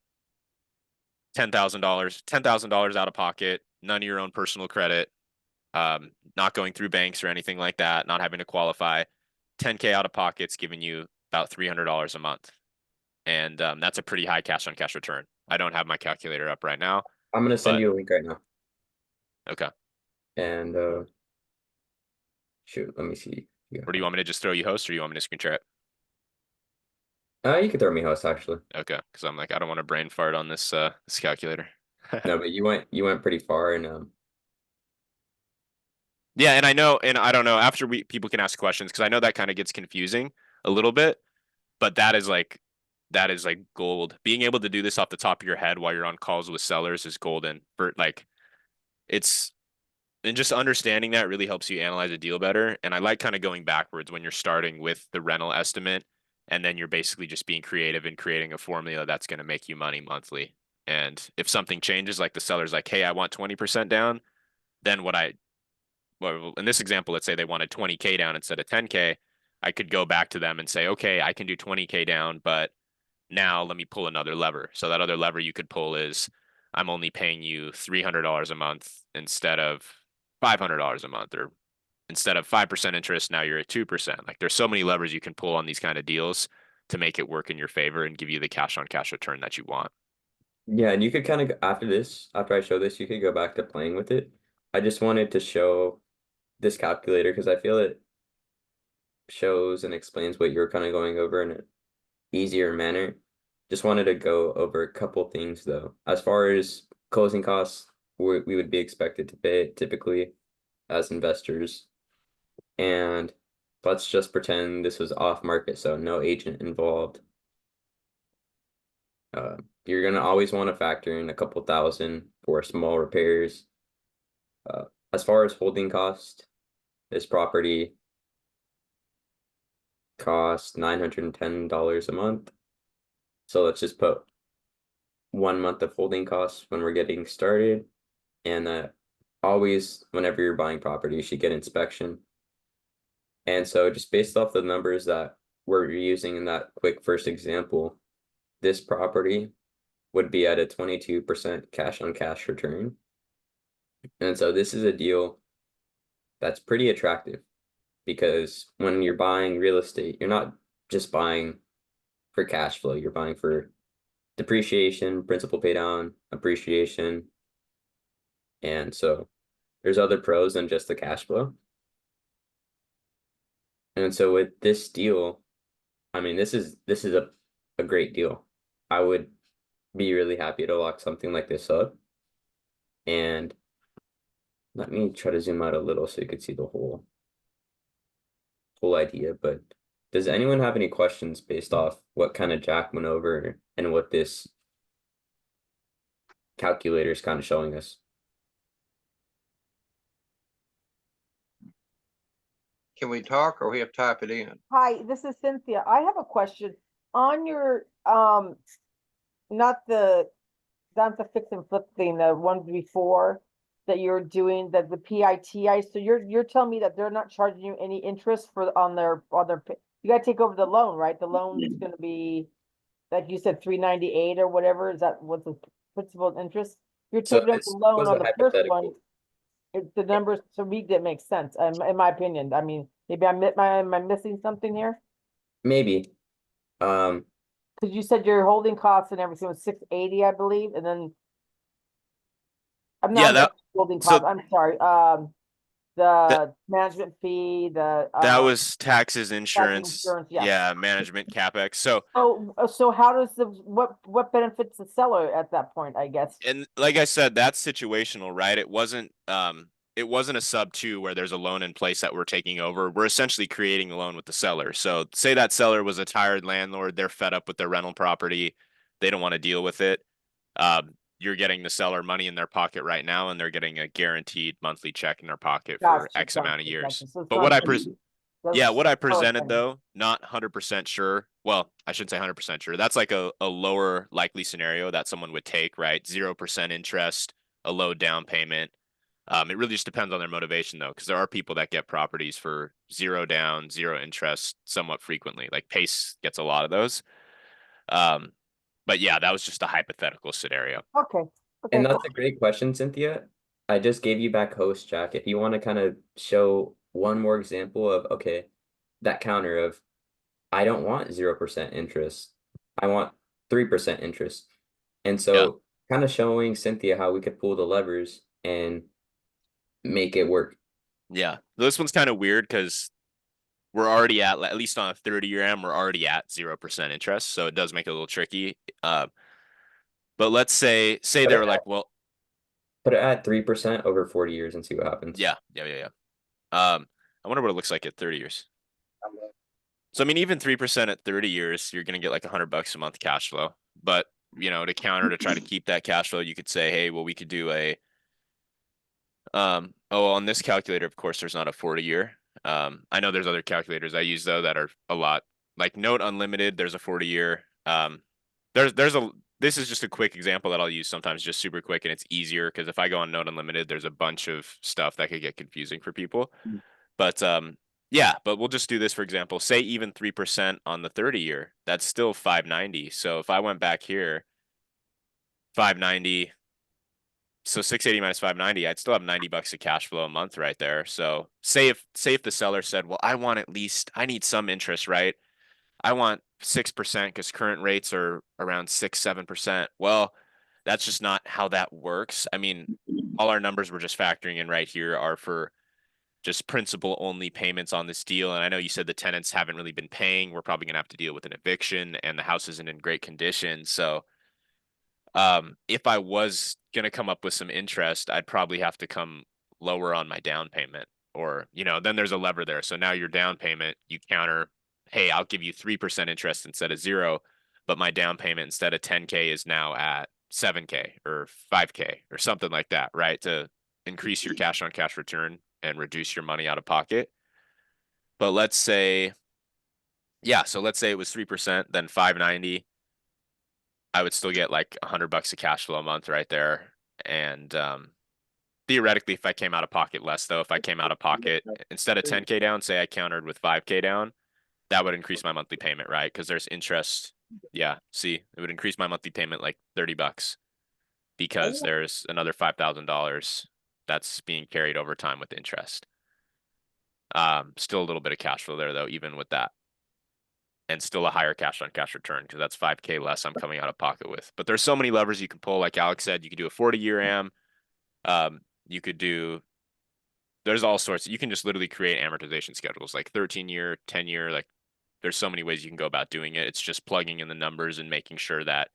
$10,000 out of pocket, none of your own personal credit, not going through banks or anything like that, not having to qualify. 10K out of pocket's giving you about $300 a month. And that's a pretty high cash on cash return. I don't have my calculator up right now. I'm gonna send But- you a link right now. Okay. And shoot, let me see. Or do you want me to just throw you host, or do you want me to screen share it? You could throw me host actually. Okay, because I'm like, I don't want to brain fart on this this calculator. No, but you went pretty far, and Yeah, and I know, and I don't know, after people can ask questions, because I know that kind of gets confusing a little bit, but that is like gold. Being able to do this off the top of your head while you're on calls with sellers is golden. For like, and just understanding that really helps you analyze a deal better. And I like kind of going backwards when you're starting with the rental estimate, and then you're basically just being creative and creating a formula that's going to make you money monthly. And if something changes, like the seller's like, hey, I want 20% down, then well, in this example, let's say they wanted 20K down instead of 10K, I could go back to them and say, okay, I can do 20K down, but now let me pull another lever. So that other lever you could pull is, I'm only paying you $300 a month instead of $500 a month, or instead of 5% interest, now you're at 2%. Like, there's so many levers you can pull on these kind of deals to make it work in your favor and give you the cash on cash return that you want. yeah, and you could kind of after I show this, you could go back to playing with it. I just wanted to show this calculator because I feel it shows and explains what you're kind of going over in an easier manner. Just wanted to go over a couple things though. As far as closing costs, we would be expected to pay it typically as investors. And let's just pretend this was off market, so no agent involved. You're gonna always want to factor in a couple thousand for small repairs. As far as holding cost, this property costs $910 a month. So let's just put 1 month of holding costs when we're getting started. And always, whenever you're buying property, you should get inspection. And so just based off the numbers that we're using in that quick first example, this property would be at a 22% cash on cash return. And so this is a deal that's pretty attractive because when you're buying real estate, you're not just buying for cash flow, you're buying for depreciation, principal pay down, appreciation. And so there's other pros than just the cash flow. And so with this deal, I mean, this is a great deal. I would be really happy to lock something like this up. And let me try to zoom out a little so you could see the whole idea. But does anyone have any questions based off what kind of Jack went over and what this calculator is kind of showing us? Can we talk or we have to type it in? Hi, this is Cynthia. I have a question. On your, not the fix and flip thing, the one before that you're doing, the PITI, so you're telling me that they're not charging you any interest on their, you gotta take over the loan, right? The loan is gonna be, like you said, 398 or whatever, is that what the principal and interest? You're So taking over this the loan was on a the first one. hypothetical. The numbers, to me, that makes sense, in my opinion. I mean, maybe am I missing something here? Maybe. Cause you said your holding costs and everything was 680, I believe, and then. I'm Yeah, not that holding so costs, I'm sorry, that the management fee, that was taxes, insurance, insurance, yeah. yeah, management, capex. So So how does what benefits the seller at that point, I guess? and like I said, that's situational, right? It wasn't a sub two where there's a loan in place that we're taking over. We're essentially creating a loan with the seller. So say that seller was a tired landlord, they're fed up with their rental property, they don't want to deal with it. You're getting the seller money in their pocket right now, and they're getting a guaranteed monthly check in their pocket for Gotcha, X amount of gotcha, years. gotcha. So it's But not what I just- yeah, what I that's what presented I'm saying. though, not 100% sure. Well, I shouldn't say 100% sure. That's like a lower likely scenario that someone would take, right? 0% interest, a low down payment. It really just depends on their motivation though, because there are people that get properties for 0 down, 0 interest somewhat frequently. Like Pace gets a lot of those. But yeah, that was just a hypothetical scenario. Okay, And okay, that's a great question, Cynthia. I just gave you back host, Jack. If you want to kind of show one more example of, okay, that counter of, I don't want 0% interest. I want 3% interest. And Yeah. so kind of showing Cynthia how we could pull the levers and make it work. Yeah. This one's kind of weird because we're already at least on a 30-year AM, we're already at 0% interest. So it does make it a little tricky. But let's say But they were like, well, Put it at 3% over 40 years and see what happens. yeah. I wonder what it looks like at 30 years. So I mean, even 3% at 30 years, you're gonna get like $100 a month cash flow. But to counter to try to keep that cash flow, you could say, hey, well, we could do a on this calculator, of course, there's not a 40-year. I know there's other calculators I use though that are a lot like Note Unlimited, there's a 40-year. This is just a quick example that I'll use sometimes, just super quick, and it's easier because if I go on Note Unlimited, there's a bunch of stuff that could get confusing for people. But yeah, but we'll just do this for example. Say even 3% on the 30-year, that's still 590. So if I went back here, 590, so 680 minus 590, I'd still have $90 of cash flow a month right there. So say if the seller said, well, I need some interest, right? I want 6% because current rates are around 6-7%. Well, that's just not how that works. I mean, all our numbers we're just factoring in right here are for just principal only payments on this deal. And I know you said the tenants haven't really been paying. We're probably gonna have to deal with an eviction and the house isn't in great condition. So if I was gonna come up with some interest, I'd probably have to come lower on my down payment, or then there's a lever there. So now your down payment, you counter, hey, I'll give you 3% interest instead of 0, but my down payment instead of 10K is now at 7K or 5K or something like that, right? To increase your cash on cash return and reduce your money out of pocket. But let's say, yeah, so let's say it was 3%, then 590. I would still get like $100 of cash flow a month right there. And theoretically, if I came out of pocket less though, if I came out of pocket instead of 10K down, say I countered with 5K down, that would increase my monthly payment, right? Because there's interest. Yeah, see, it would increase my monthly payment like $30 because there's another $5,000 that's being carried over time with interest. Still a little bit of cash flow there though, even with that. And still a higher cash on cash return because that's 5K less I'm coming out of pocket with. But there's so many levers you can pull. Like Alex said, you could do a 40-year AM. You could do, there's all sorts. You can just literally create amortization schedules like 13-year, 10-year. Like there's so many ways you can go about doing it. It's just plugging in the numbers and making sure that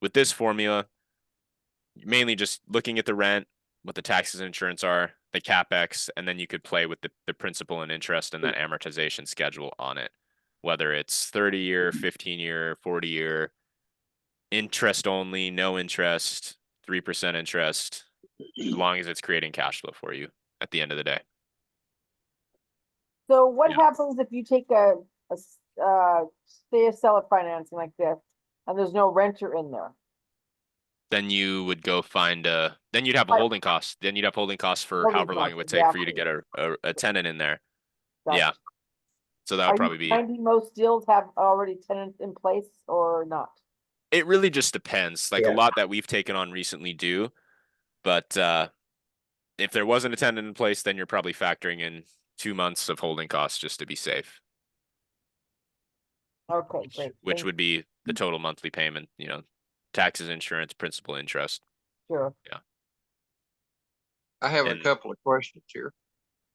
with this formula, mainly just looking at the rent, what the taxes and insurance are, the CapEx, and then you could play with the principal and interest and that amortization schedule on it. Whether it's 30-year, 15-year, 40-year, interest only, no interest, 3% interest, as long as it's creating cash flow for you at the end of the day. So what Yeah. happens if you take say a seller financing like this and there's no renter in there? Then you would go find then you'd have a Right. holding cost. Then you'd have holding costs for Holding however long it costs, would take for you to exactly. get a tenant in there. Gotcha. Yeah. So that Are would you probably be, finding most deals have already tenants in place or not? it really just depends. Like a Yeah. lot that we've taken on recently do, but if there wasn't a tenant in place, then you're probably factoring in 2 months of holding costs just to be safe, Okay, great. which Thank would be the total monthly payment, taxes, insurance, principal, interest. you. Sure. I have a And- couple of questions here.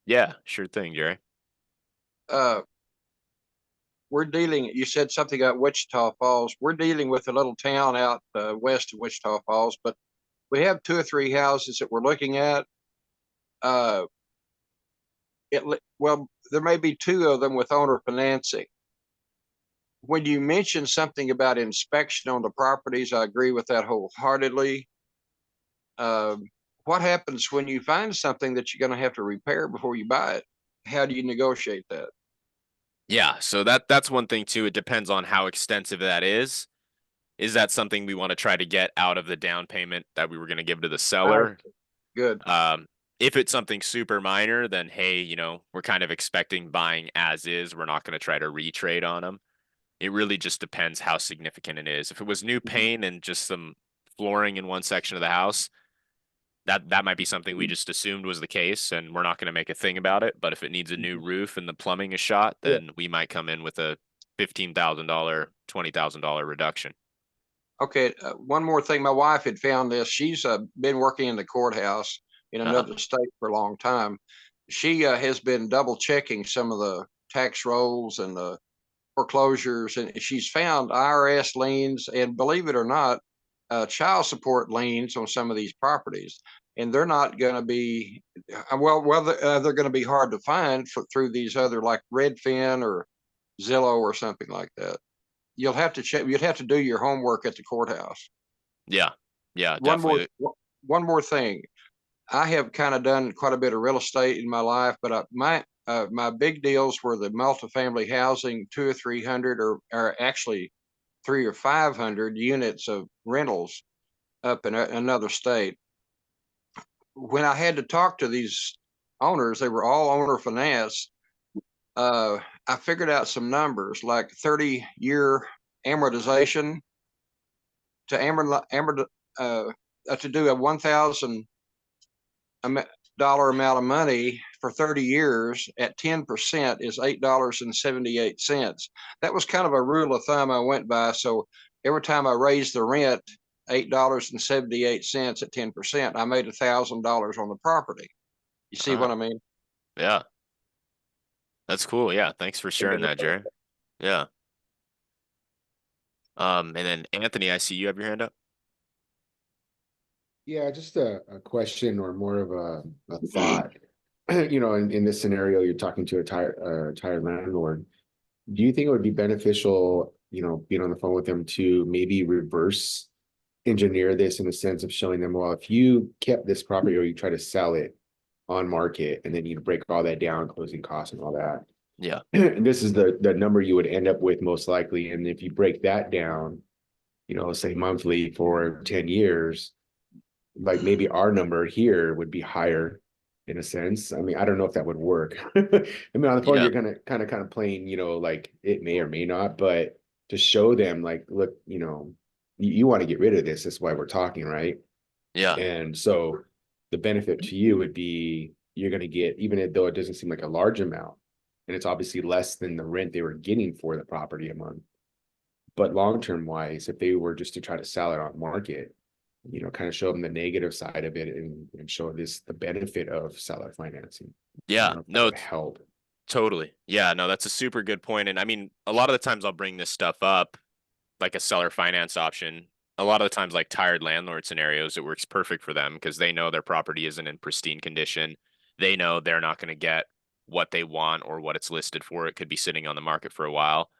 Yeah, sure thing, Jerry. We're dealing, you said something about Wichita Falls. We're dealing with a little town out west of Wichita Falls, but we have 2 or 3 houses that we're looking at. Well, there may be 2 of them with owner financing. When you mentioned something about inspection on the properties, I agree with that wholeheartedly. What happens when you find something that you're going to have to repair before you buy it? How do you negotiate that? Yeah, so that's one thing too. It depends on how extensive that is. Is that something we want to try to get out of the down payment that we were going to give to the seller? Good. If it's something super minor, then hey, we're kind of expecting buying as is. We're not going to try to retrade on them. It really just depends how significant it is. If it was new paint and just some flooring in one section of the house, that might be something we just assumed was the case, and we're not going to make a thing about it. But if it needs a new roof and the plumbing is shot, then we might come in with a $15,000, $20,000 reduction. Okay, one more thing. My wife had found this. She's been working in the courthouse in another state for a long time. She has been double checking some of the tax rolls and the foreclosures, and she's found IRS liens and, believe it or not, child support liens on some of these properties. And they're not going to be, they're going to be hard to find through these other like Redfin or Zillow or something like that. You'll have to check. You'd have to do your homework at the courthouse. Yeah, definitely. One more thing. I have kind of done quite a bit of real estate in my life, but my big deals were the multifamily housing, 200 or 300, or actually 300 or 500 units of rentals up in another state. When I had to talk to these owners, they were all owner finance. I figured out some numbers like 30-year amortization to to do a $1,000 amount of money for 30 years at 10% is $8.78. That was kind of a rule of thumb I went by. So every time I raised the rent $8.78 at 10%, I made $1,000 on the property. You see what I mean? Yeah. That's cool. Yeah. Thanks for sharing that, Jerry. Yeah. And then Anthony, I see you have your hand up. Yeah, just a question or more of a thought. In this scenario, you're talking to a retired landlord. Do you think it would be beneficial, being on the phone with them to maybe reverse engineer this in the sense of showing them, well, if you kept this property or you try to sell it on market and then you break all that down, closing costs and all that. Yeah. And this is the number you would end up with most likely. And if you break that down, say monthly for 10 years, like maybe our number here would be higher in a sense. I mean, I don't know if that would work. I mean, on the phone, Yeah. you're gonna kind of playing, like it may or may not, but to show them like, look, you want to get rid of this. That's why we're talking, right? Yeah. And so the benefit to you would be you're going to get, even though it doesn't seem like a large amount, and it's obviously less than the rent they were getting for the property a month. But long-term wise, if they were just to try to sell it on market, kind of show them the negative side of it and show the benefit of seller financing. I Yeah. don't know if that No, would help. totally. Yeah, no, that's a super good point. And I mean, a lot of the times I'll bring this stuff up, like a seller finance option. A lot of the times, like tired landlord scenarios, it works perfect for them because they know their property isn't in pristine condition. They know they're not going to get what they want or what it's listed for. It could be sitting on the market for a while.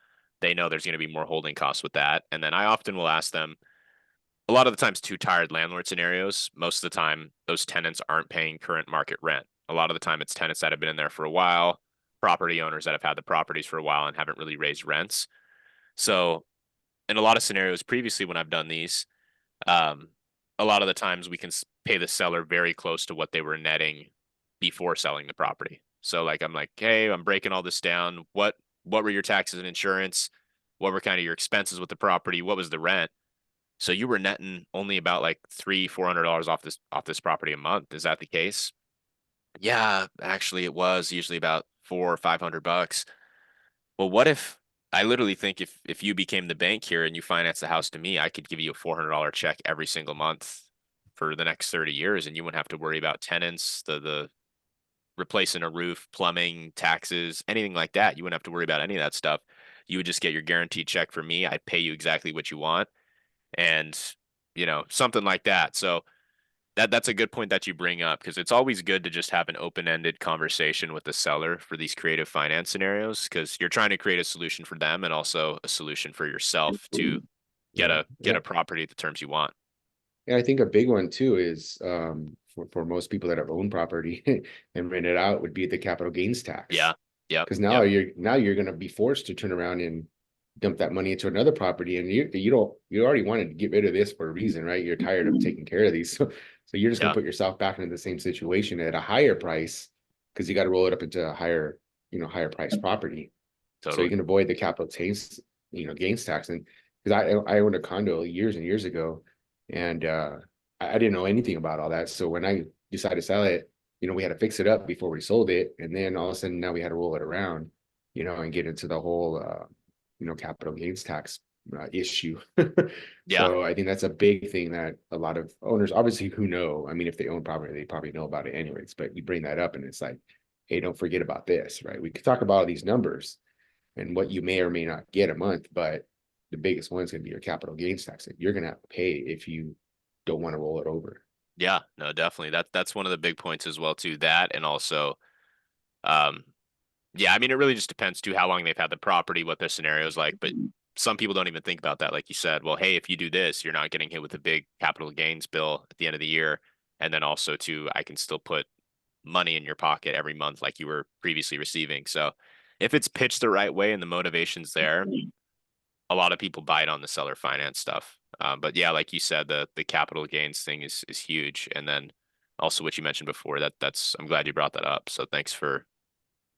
They know there's going to be more holding costs with that. And then I often will ask them, a lot of the times, two tired landlord scenarios, most of the time, those tenants aren't paying current market rent. A lot of the time, it's tenants that have been in there for a while, property owners that have had the properties for a while and haven't really raised rents. So, in a lot of scenarios previously, when I've done these, um, a lot of the times we can pay the seller very close to what they were netting before selling the property. So, like, I'm like, hey, I'm breaking all this down. What were your taxes and insurance? What were kind of your expenses with the property? What was the rent? So you were netting only about like $300-400 off this property a month. Is that the case? Yeah, actually it was usually about 400 or 500 bucks. Well, what if I literally think if you became the bank here and you finance the house to me, I could give you a $400 check every single month for the next 30 years and you wouldn't have to worry about tenants, the replacing a roof, plumbing, taxes, anything like that. You wouldn't have to worry about any of that stuff. You would just get your guaranteed check from me. I'd pay you exactly what you want and something like that. So that's a good point that you bring up because it's always good to just have an open-ended conversation with the seller for these creative finance scenarios because you're trying to create a solution for them and also a solution for yourself to get Yeah. a property at the terms you want. And I think a big one too is for most people that have owned property and rent it out would be the capital gains tax. Yeah. Yep. Because now you're going to be forced to turn around and dump that money into another property, and you already wanted to get rid of this for a reason, right? You're tired of taking care of these, so you're just going Yeah. to put yourself back into the same situation at a higher price because you got to roll it up into a higher price property, so Totally. you can avoid the capital gains tax. And because I owned a condo years and years ago, and I didn't know anything about all that, so when I decided to sell it, we had to fix it up before we sold it. And then all of a sudden now we had to roll it around, and get into the whole, capital gains tax issue. Yeah. So I think that's a big thing that a lot of owners, obviously, who know, I mean, if they own property, they probably know about it anyways, but you bring that up and it's like, hey, don't forget about this, right? We could talk about all these numbers and what you may or may not get a month, but the biggest one is going to be your capital gains tax that you're going to have to pay if you don't want to roll it over. Yeah. No, definitely. That's one of the big points as well too. That and also, um, yeah, I mean, it really just depends too how long they've had the property, what their scenario is like. But some people don't even think about that. Like you said, well, hey, if you do this, you're not getting hit with a big capital gains bill at the end of the year. And then also too, I can still put money in your pocket every month like you were previously receiving. So if it's pitched the right way and the motivation's there, a lot of people buy it on the seller finance stuff. But yeah, like you said, the capital gains thing is huge. And then also what you mentioned before, that's I'm glad you brought that up. So thanks for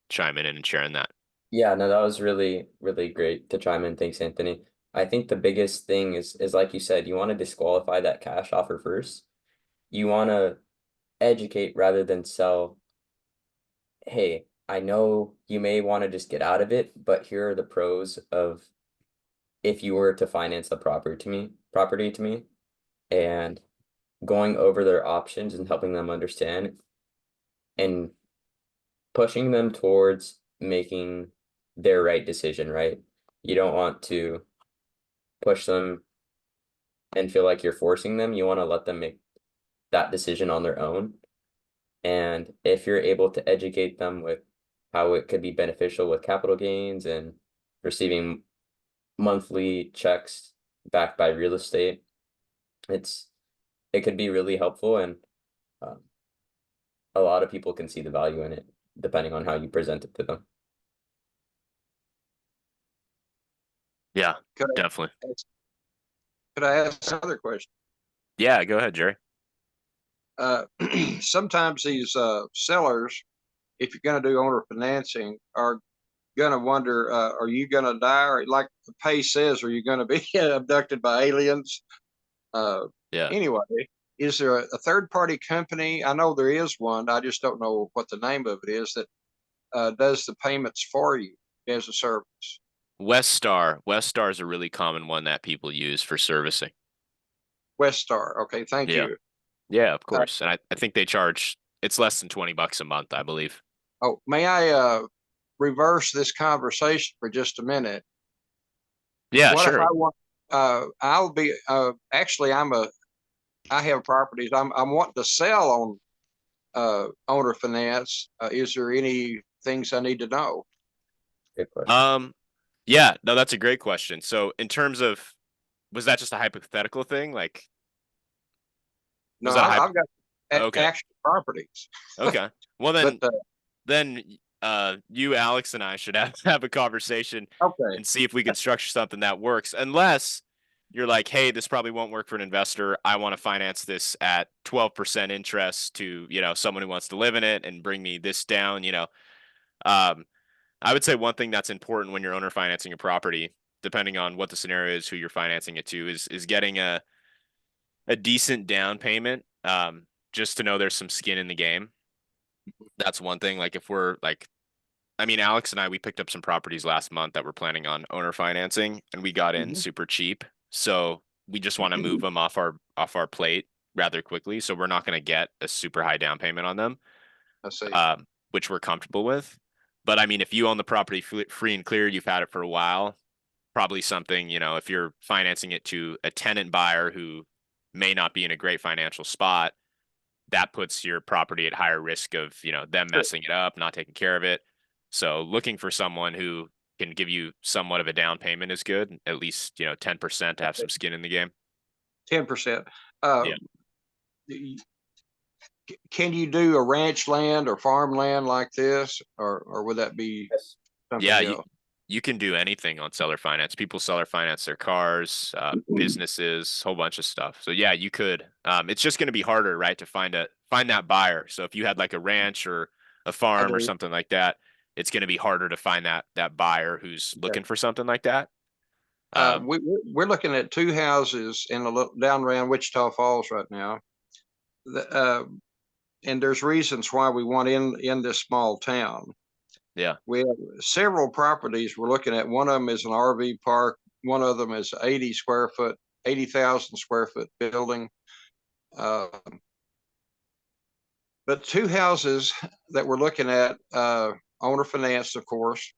chiming in and sharing that. Yeah, no, that was really, really great to chime in. Thanks, Anthony. I think the biggest thing is like you said, you want to disqualify that cash offer first. You want to educate rather than sell. Hey, I know you may want to just get out of it, but here are the pros of if you were to finance the property to me, and going over their options and helping them understand and pushing them towards making their right decision, right? You don't want to push them and feel like you're forcing them. You want to let them make that decision on their own. And if you're able to educate them with how it could be beneficial with capital gains and receiving monthly checks backed by real estate, it could be really helpful, and um, a lot of people can see the value in it depending on how you present it to them. Yeah, Could I definitely. could I ask another question? Yeah, go ahead, Jerry. sometimes these sellers, if you're going to do owner financing, are going to wonder, are you going to die? Or like the pay says, are you going to be abducted by aliens? Yeah. Anyway, is there a third party company? I know there is one. I just don't know what the name of it is that does the payments for you as a service. Westar is a really common one that people use for servicing. Westar. Okay, thank Yeah. you. Yeah, of course. And I think they charge, it's less than $20 a month, I believe. Oh, may I reverse this conversation for just a minute? Yeah, What if sure. I want? I'll be actually I have properties. I'm wanting to sell on owner finance. Is there any things I need to know? Good question. Yeah, no, that's a great question. So in terms of, was that just a hypothetical thing? Like, No, was that a I've got okay. actual properties. Okay. Well But then you, Alex, and I should have a conversation okay, and see if we can structure something that works. Unless you're like, hey, this probably won't work for an investor. I want to finance this at 12% interest to, someone who wants to live in it and bring me this down. Um, I would say one thing that's important when you're owner financing a property, depending on what the scenario is, who you're financing it to, is getting a decent down payment. Just to know there's some skin in the game. That's one thing. Like if we're like, I mean, Alex and I, we picked up some properties last month that we're planning on owner financing, and we got in super cheap. So we just want to move them off our plate rather quickly. So we're not going to get a super high down payment on them, I see. which we're comfortable with. But I mean, if you own the property free and clear, you've had it for a while, probably something, if you're financing it to a tenant buyer who may not be in a great financial spot, that puts your property at higher risk of, them messing it up, not taking care of it. So looking for someone who can give you somewhat of a down payment is good, at least, 10% to have some skin in the game. 10%. Yeah. Can you do a ranch land or farmland like this, or would that be something Yeah, else? you can do anything on seller finance. People seller finance their cars, businesses, whole bunch of stuff. So yeah, you could. It's just going to be harder, right, to find that buyer. So if you had like a ranch or a farm or something like that, it's going to be harder to find that buyer who's looking for something like that. We're looking at two houses in down around Wichita Falls right now. And there's reasons why we want in this small town. Yeah. We have several properties we're looking at. One of them is an RV park. One of them is 80,000 square foot building. But two houses that we're looking at, owner financed, of course.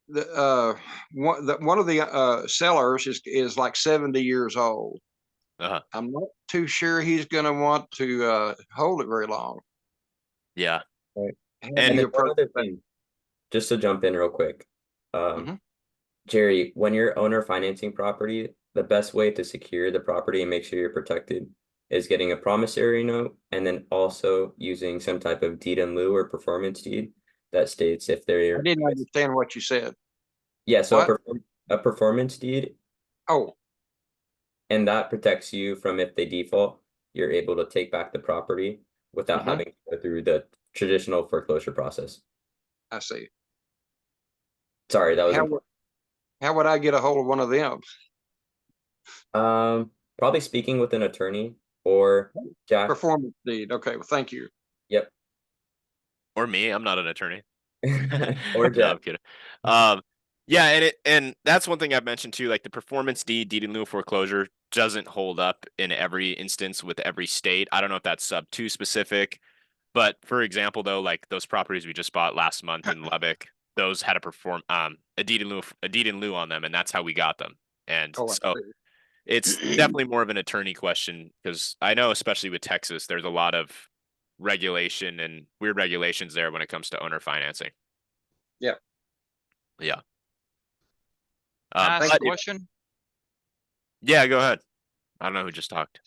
One of the sellers is like 70 years old. I'm not too sure he's going to want to hold it very long. Yeah. Right. And then one other thing, just to jump in real quick, Jerry, when you're owner financing property, the best way to secure the property and make sure you're protected is getting a promissory note, and then also using some type of deed in lieu or performance deed that states if they're. I didn't understand what you said. Yeah, so a performance deed. Oh. And that protects you from, if they default, you're able to take back the property without having to go through the traditional foreclosure process. I see. Sorry, that was how would I get a hold of one of them? Probably speaking with an attorney or Jack. Performance deed. Okay, well, thank you. Yep. Or me, I'm not an attorney. Or Jack. No, I'm kidding. Yeah, and that's one thing I've mentioned too, like the performance deed in lieu of foreclosure doesn't hold up in every instance with every state. I don't know if that's sub 2 specific, but for example, though, like those properties we just bought last month in Lubbock, those had a deed in lieu on them, and that's how we got them. And so it's definitely more of an attorney question, because I know, especially with Texas, there's a lot of regulation and weird regulations there when it comes to owner financing. Yeah. Yeah. Can I ask a question? Yeah, go ahead. I don't know who just talked.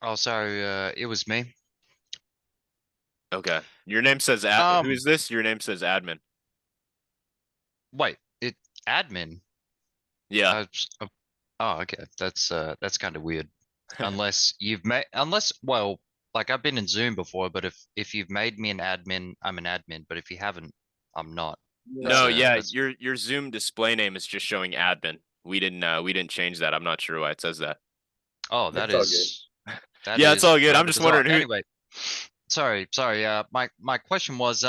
Oh, sorry. It was me. Okay. Your name says who is this? Your name says admin. Wait, admin? Yeah. Oh, okay. That's kind of weird. Unless well, like I've been in Zoom before, but if you've made me an admin, I'm an admin. But if you haven't, I'm not. No, yeah, That's your Zoom display name is just showing admin. We didn't change that. I'm not sure why it says that. oh, It's all good. that Yeah, it's is all good. I'm rather just bizarre. wondering who. Anyway, sorry. My question was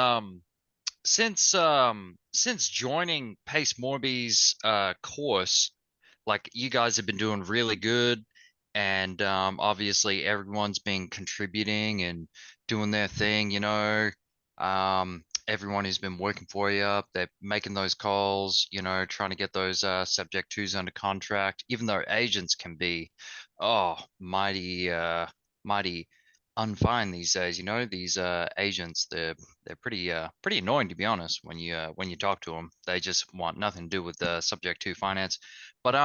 since joining Pace Morby's course, like you guys have been doing really good, and obviously everyone's been contributing and doing their thing, everyone who's been working for you, they're making those calls, trying to get those subject twos under contract, even though agents can be mighty unfine these days. These agents, they're pretty annoying, to be honest. When you talk to them, they just want nothing to do with the subject to finance. But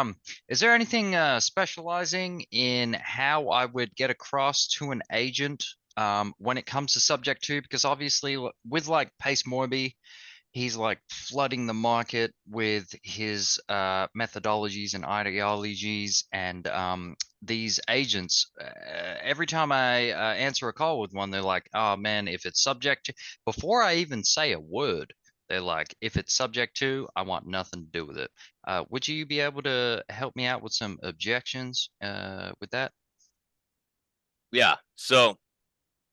is there anything specializing in how I would get across to an agent when it comes to subject to? Because obviously, with like Pace Morby, he's like flooding the market with his methodologies and ideologies, and these agents, every time I answer a call with one, they're like, oh man, if it's subject to, before I even say a word, they're like, if it's subject to, I want nothing to do with it. Would you be able to help me out with some objections with that? Yeah. So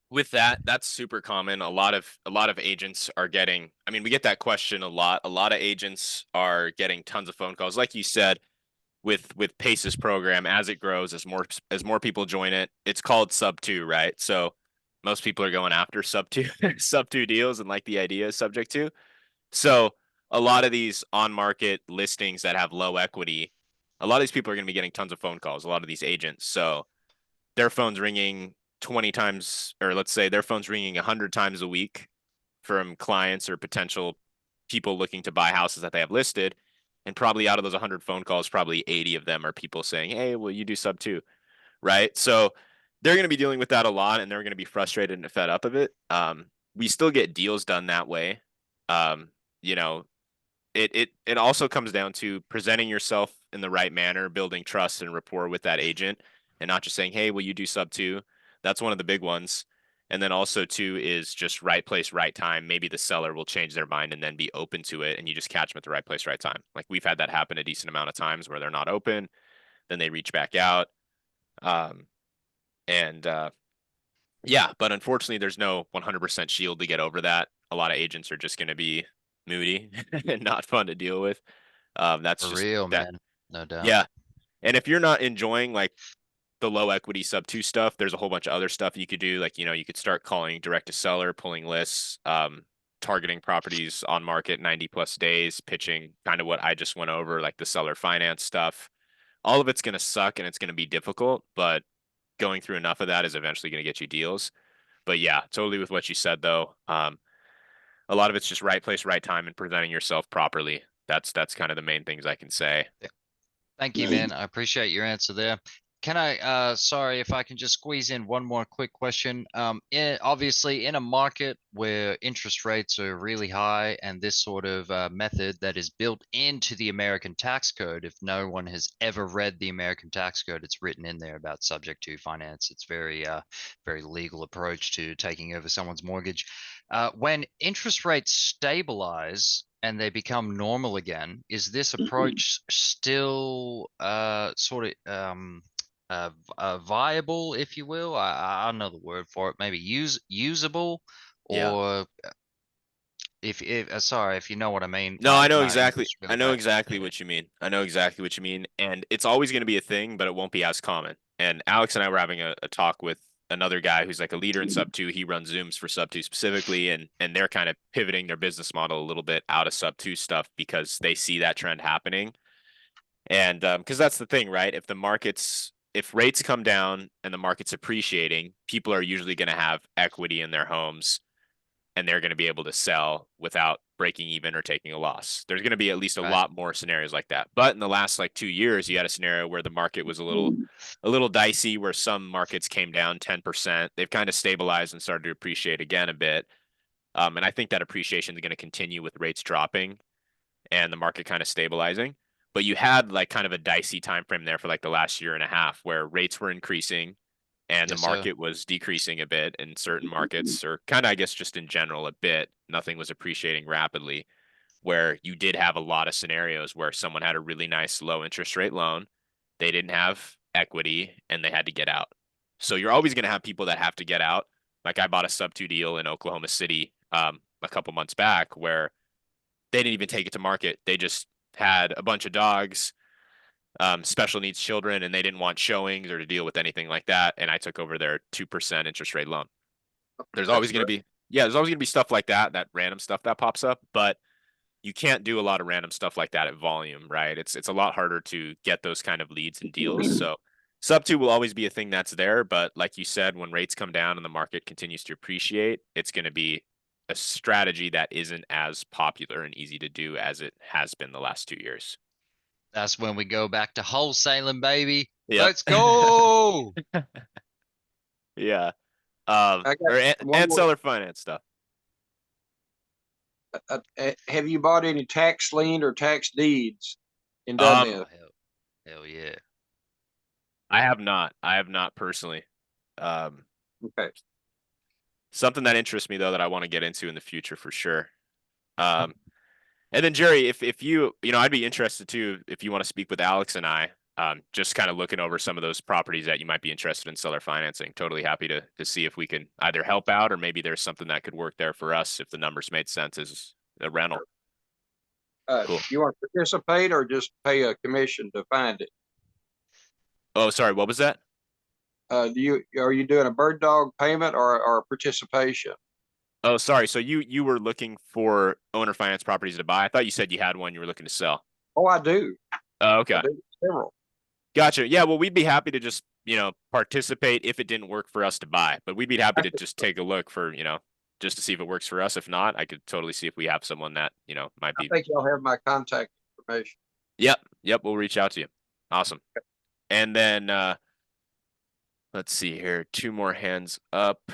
with that, that's super common. A lot of agents are getting, I mean, we get that question a lot. A lot of agents are getting tons of phone calls. Like you said, with Pace's program, as it grows, as more people join it, it's called sub two, right? So most people are going after sub two sub two deals and like the idea is subject to. So a lot of these on market listings that have low equity, a lot of these people are going to be getting tons of phone calls, a lot of these agents. So their phone's ringing 20 times, or let's say their phone's ringing 100 times a week from clients or potential people looking to buy houses that they have listed. And probably out of those 100 phone calls, probably 80 of them are people saying, hey, will you do sub two? Right. So they're going to be dealing with that a lot and they're going to be frustrated and fed up of it. We still get deals done that way. Um, you know, it also comes down to presenting yourself in the right manner, building trust and rapport with that agent, and not just saying, "Hey, will you do sub two?" That's one of the big ones. And then also two is just right place, right time. Maybe the seller will change their mind and then be open to it, and you just catch them at the right place, right time. Like we've had that happen a decent amount of times where they're not open, then they reach back out. Um, and yeah, but unfortunately, there's no 100% shield to get over that. A lot of agents are just going to be moody and not fun to deal with. That's For just real, that. man. No doubt. Yeah. And if you're not enjoying like the low equity sub two stuff, there's a whole bunch of other stuff you could do. Like, you could start calling direct to seller, pulling lists, targeting properties on market 90 plus days, pitching kind of what I just went over, like the seller finance stuff. All of it's going to suck and it's going to be difficult, but going through enough of that is eventually going to get you deals. But yeah, totally with what you said though. A lot of it's just right place, right time, and presenting yourself properly. That's kind of the main things I can say. Thank you, man. I appreciate your answer there. Can I, sorry if I can just squeeze in one more quick question. Obviously, in a market where interest rates are really high and this sort of method that is built into the American tax code, if no one has ever read the American tax code, it's written in there about subject to finance. It's very legal approach to taking over someone's mortgage. When interest rates stabilize and they become normal again, is this approach still viable, if you will? I don't know the word for it. Maybe usable, Yeah. or if sorry if you know what I mean. No, I know My English exactly. is I really know bad. exactly what you mean. I know exactly what you mean. And it's always going to be a thing, but it won't be as common. And Alex and I were having a talk with another guy who's like a leader in sub two. He runs Zooms for sub two specifically, and they're kind of pivoting their business model a little bit out of sub two stuff because they see that trend happening. And because that's the thing, right? If rates come down and the market's appreciating, people are usually going to have equity in their homes and they're going to be able to sell without breaking even or taking a loss. There's going to be at least a Right. lot more scenarios like that. But in the last like 2 years, you had a scenario where the market was a little dicey, where some markets came down 10%. They've kind of stabilized and started to appreciate again a bit. And I think that appreciation is going to continue with rates dropping and the market kind of stabilizing. but you had like kind of a dicey time frame there for like the last year and a half where rates were increasing and the Yes, sir. market was decreasing a bit in certain markets, or kind of, I guess, just in general a bit. Nothing was appreciating rapidly, where you did have a lot of scenarios where someone had a really nice low interest rate loan, they didn't have equity, and they had to get out. So you're always going to have people that have to get out. Like I bought a sub 2 deal in Oklahoma City a couple months back where they didn't even take it to market. They just had a bunch of dogs, special needs children, and they didn't want showings or to deal with anything like that. And I took over their 2% interest rate loan. There's always going to be, yeah, there's always going to be stuff like that, that random stuff that pops up, but you can't do a lot of random stuff like that at volume, right? It's a lot harder to get those kind of leads and deals. So sub 2 will always be a thing that's there, but like you said, when rates come down and the market continues to appreciate, it's going to be a strategy that isn't as popular and easy to do as it has been the last 2 years. That's when we go back to wholesaling, baby. Yep. Let's go. Yeah. I got Or one and more. seller finance stuff. Have you bought any tax lien or tax deeds and done Um, this? Hell yeah. I have not. I have not personally. Okay. Something that interests me though that I want to get into in the future for sure. And then Jerry, if you know, I'd be interested too if you want to speak with Alex and I, just kind of looking over some of those properties that you might be interested in seller financing. Totally happy to see if we can either help out or maybe there's something that could work there for us if the numbers made sense as a rental. Cool. You want to participate or just pay a commission to find it? Oh, sorry, what was that? Are you doing a bird dog payment or participation? Oh, sorry. So you were looking for owner finance properties to buy. I thought you said you had one you were looking to sell. Oh, I do. Oh, okay. I do several. Gotcha. Yeah, well, we'd be happy to just, participate if it didn't work for us to buy, but we'd be happy to just take a look for, just to see if it works for us. If not, I could totally see if we have someone that, might I be. think y'all have my contact information. Yep, we'll reach out to you. Awesome. And then let's see here. 2 more hands up.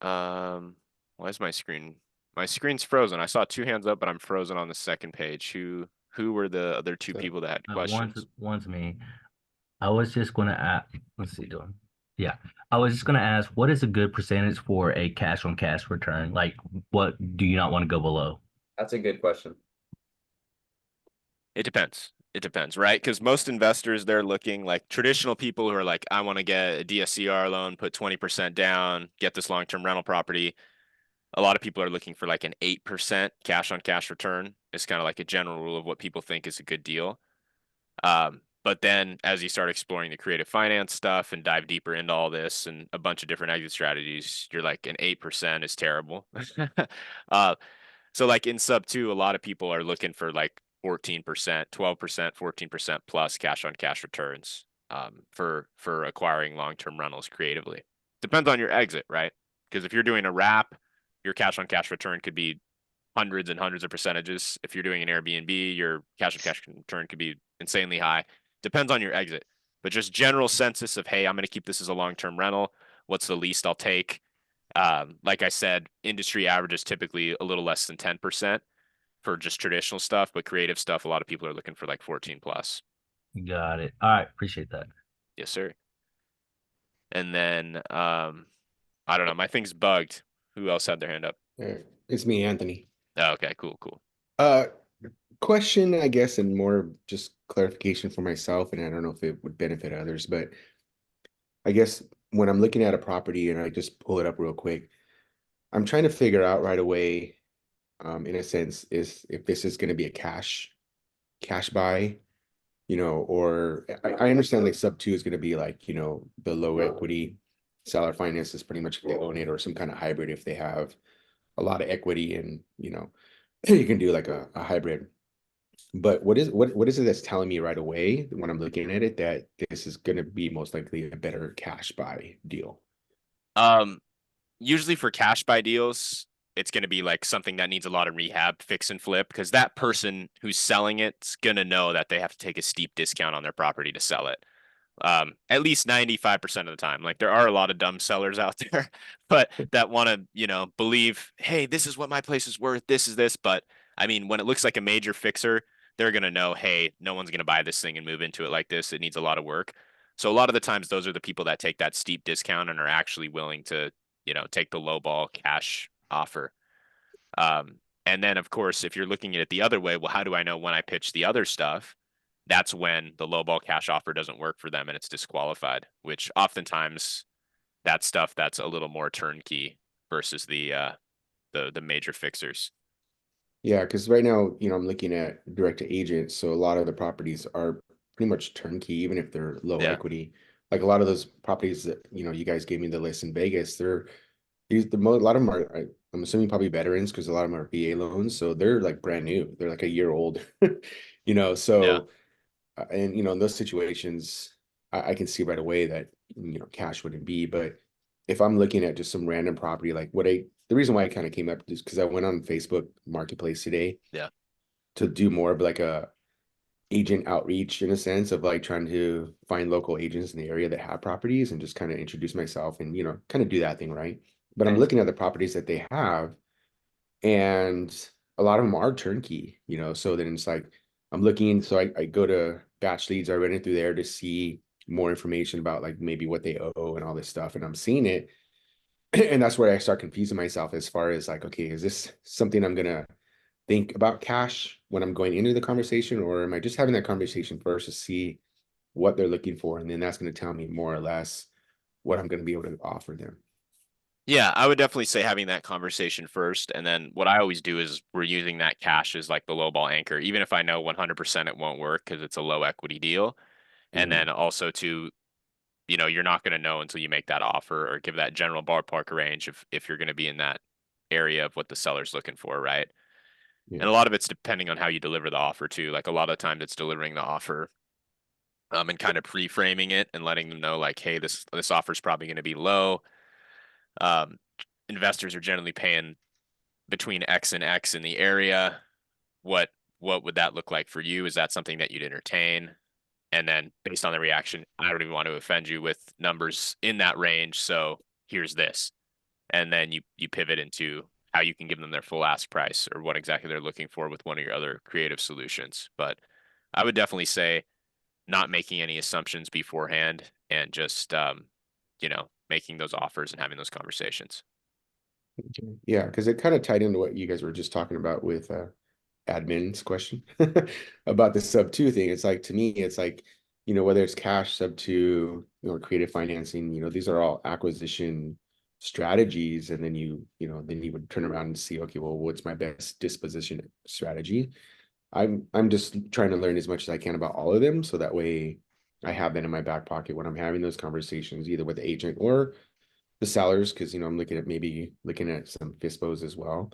Why is my screen? My screen's frozen. I saw 2 hands up, but I'm frozen on the second page. Who were the other 2 people that had questions? One's me. I was just gonna ask. Let's see, doing. Yeah, I was just gonna ask, what is a good percentage for a cash on cash return? Like, what do you not want to go below? That's a good question. It depends. It depends, right? Because most investors, they're looking like traditional people who are like, I want to get a DSCR loan, put 20% down, get this long-term rental property. A lot of people are looking for like an 8% cash on cash return. It's kind of like a general rule of what people think is a good deal. But then as you start exploring the creative finance stuff and dive deeper into all this and a bunch of different exit strategies, you're like, an 8% is terrible. So like in sub 2, a lot of people are looking for like 14%, 12%, 14% plus cash on cash returns for acquiring long-term rentals creatively. Depends on your exit, right? Because if you're doing a wrap, your cash on cash return could be hundreds and hundreds of percentages. If you're doing an Airbnb, your cash on cash return could be insanely high. Depends on your exit. But just general census of, hey, I'm going to keep this as a long-term rental. What's the least I'll take? Like I said, industry average is typically a little less than 10% for just traditional stuff, but creative stuff, a lot of people are looking for like 14 plus. Got it. All right, appreciate that. Yes, sir. And then I don't know, my thing's bugged. Who else had their hand up? It's me, Anthony. Oh, okay, cool. Question, I guess, and more just clarification for myself, and I don't know if it would benefit others, but I guess when I'm looking at a property and I just pull it up real quick, I'm trying to figure out right away, in a sense, is if this is going to be a cash buy, or I understand like sub 2 is going to be like, the low equity seller finance is pretty much if they own it, or some kind of hybrid if they have a lot of equity, and you can do like a hybrid. But what is it that's telling me right away when I'm looking at it that this is going to be most likely a better cash buy deal? Usually for cash buy deals, it's going to be like something that needs a lot of rehab, fix and flip, because that person who's selling it's going to know that they have to take a steep discount on their property to sell it. At least 95% of the time. Like there are a lot of dumb sellers out there, but that want to, believe, hey, this is what my place is worth. This is this. But I mean, when it looks like a major fixer, they're going to know, hey, no one's going to buy this thing and move into it like this. It needs a lot of work. So a lot of the times those are the people that take that steep discount and are actually willing to, take the low ball cash offer. And then of course, if you're looking at it the other way, well, how do I know when I pitch the other stuff? That's when the low ball cash offer doesn't work for them and it's disqualified, which oftentimes that's stuff that's a little more turnkey versus the major fixers. Yeah, because right now, I'm looking at direct to agent, so a lot of the properties are pretty much turnkey, even if they're low Yeah. equity. Like a lot of those properties that, you guys gave me the list in Vegas, a lot of them are, I'm assuming probably veterans because a lot of them are VA loans, so they're like brand new. They're like a year old, so, and, in those situations, I can see right away that, cash wouldn't be, but if I'm looking at just some random property, like the reason why I kind of came up is because I went on Facebook Marketplace today Yeah. to do more of like a agent outreach in a sense of like trying to find local agents in the area that have properties and just kind of introduce myself and, kind of do that thing, right? But I'm Okay. looking at the properties that they have and a lot of them are turnkey, so then it's like I'm looking, so I go to batch leads, I run it through there to see more information about like maybe what they owe and all this stuff, and I'm seeing it. And that's where I start confusing myself as far as like, okay, is this something I'm gonna think about cash when I'm going into the conversation, or am I just having that conversation first to see what they're looking for, and then that's going to tell me more or less what I'm going to be able to offer them. Yeah, I would definitely say having that conversation first. And then what I always do is we're using that cash as like the low ball anchor, even if I know 100% it won't work because it's a low equity deal. And then also to, you're not going to know until you make that offer or give that general ballpark range if you're going to be in that area of what the seller's looking for, right? Yeah. And a lot of it's depending on how you deliver the offer too. Like a lot of times it's delivering the offer and kind of pre-framing it and letting them know like, hey, this offer is probably going to be low. Um, investors are generally paying between X and X in the area. What would that look like for you? Is that something that you'd entertain? And then based on the reaction, I don't even want to offend you with numbers in that range. So here's this. And then you pivot into how you can give them their full ask price or what exactly they're looking for with one of your other creative solutions. But I would definitely say not making any assumptions beforehand and just making those offers and having those conversations. Yeah, because it kind of tied into what you guys were just talking about with admin's question about the sub two thing. It's like, to me, it's like, whether it's cash sub two or creative financing, these are all acquisition strategies. And then then you would turn around and see, okay, well, what's my best disposition strategy? I'm just trying to learn as much as I can about all of them, so that way I have that in my back pocket when I'm having those conversations, either with the agent or the sellers, because I'm looking at some FISBOs as well.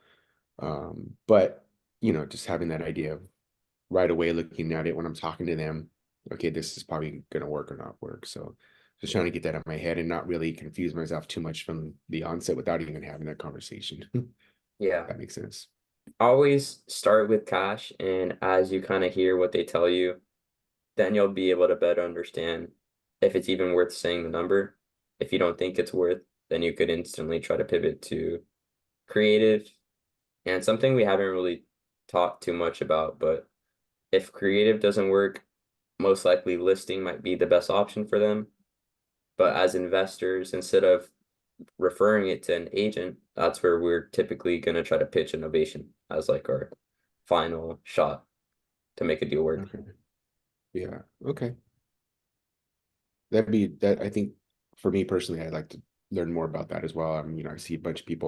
But just having that idea of right away looking at it when I'm talking to them, okay, this is probably gonna work or not work. So just trying to get that out of my head and not really confuse myself too much from the onset without even having that conversation. Yeah. That makes sense. Always start with cash, and as you kind of hear what they tell you, then you'll be able to better understand if it's even worth saying the number. If you don't think it's worth, then you could instantly try to pivot to creative. And something we haven't really talked too much about, but if creative doesn't work, most likely listing might be the best option for them. But as investors, instead of referring it to an agent, that's where we're typically going to try to pitch innovation as like our final shot to make a deal work. Okay. Yeah. Okay. That I think for me personally, I'd like to learn more about that as well. I mean, I see a bunch of people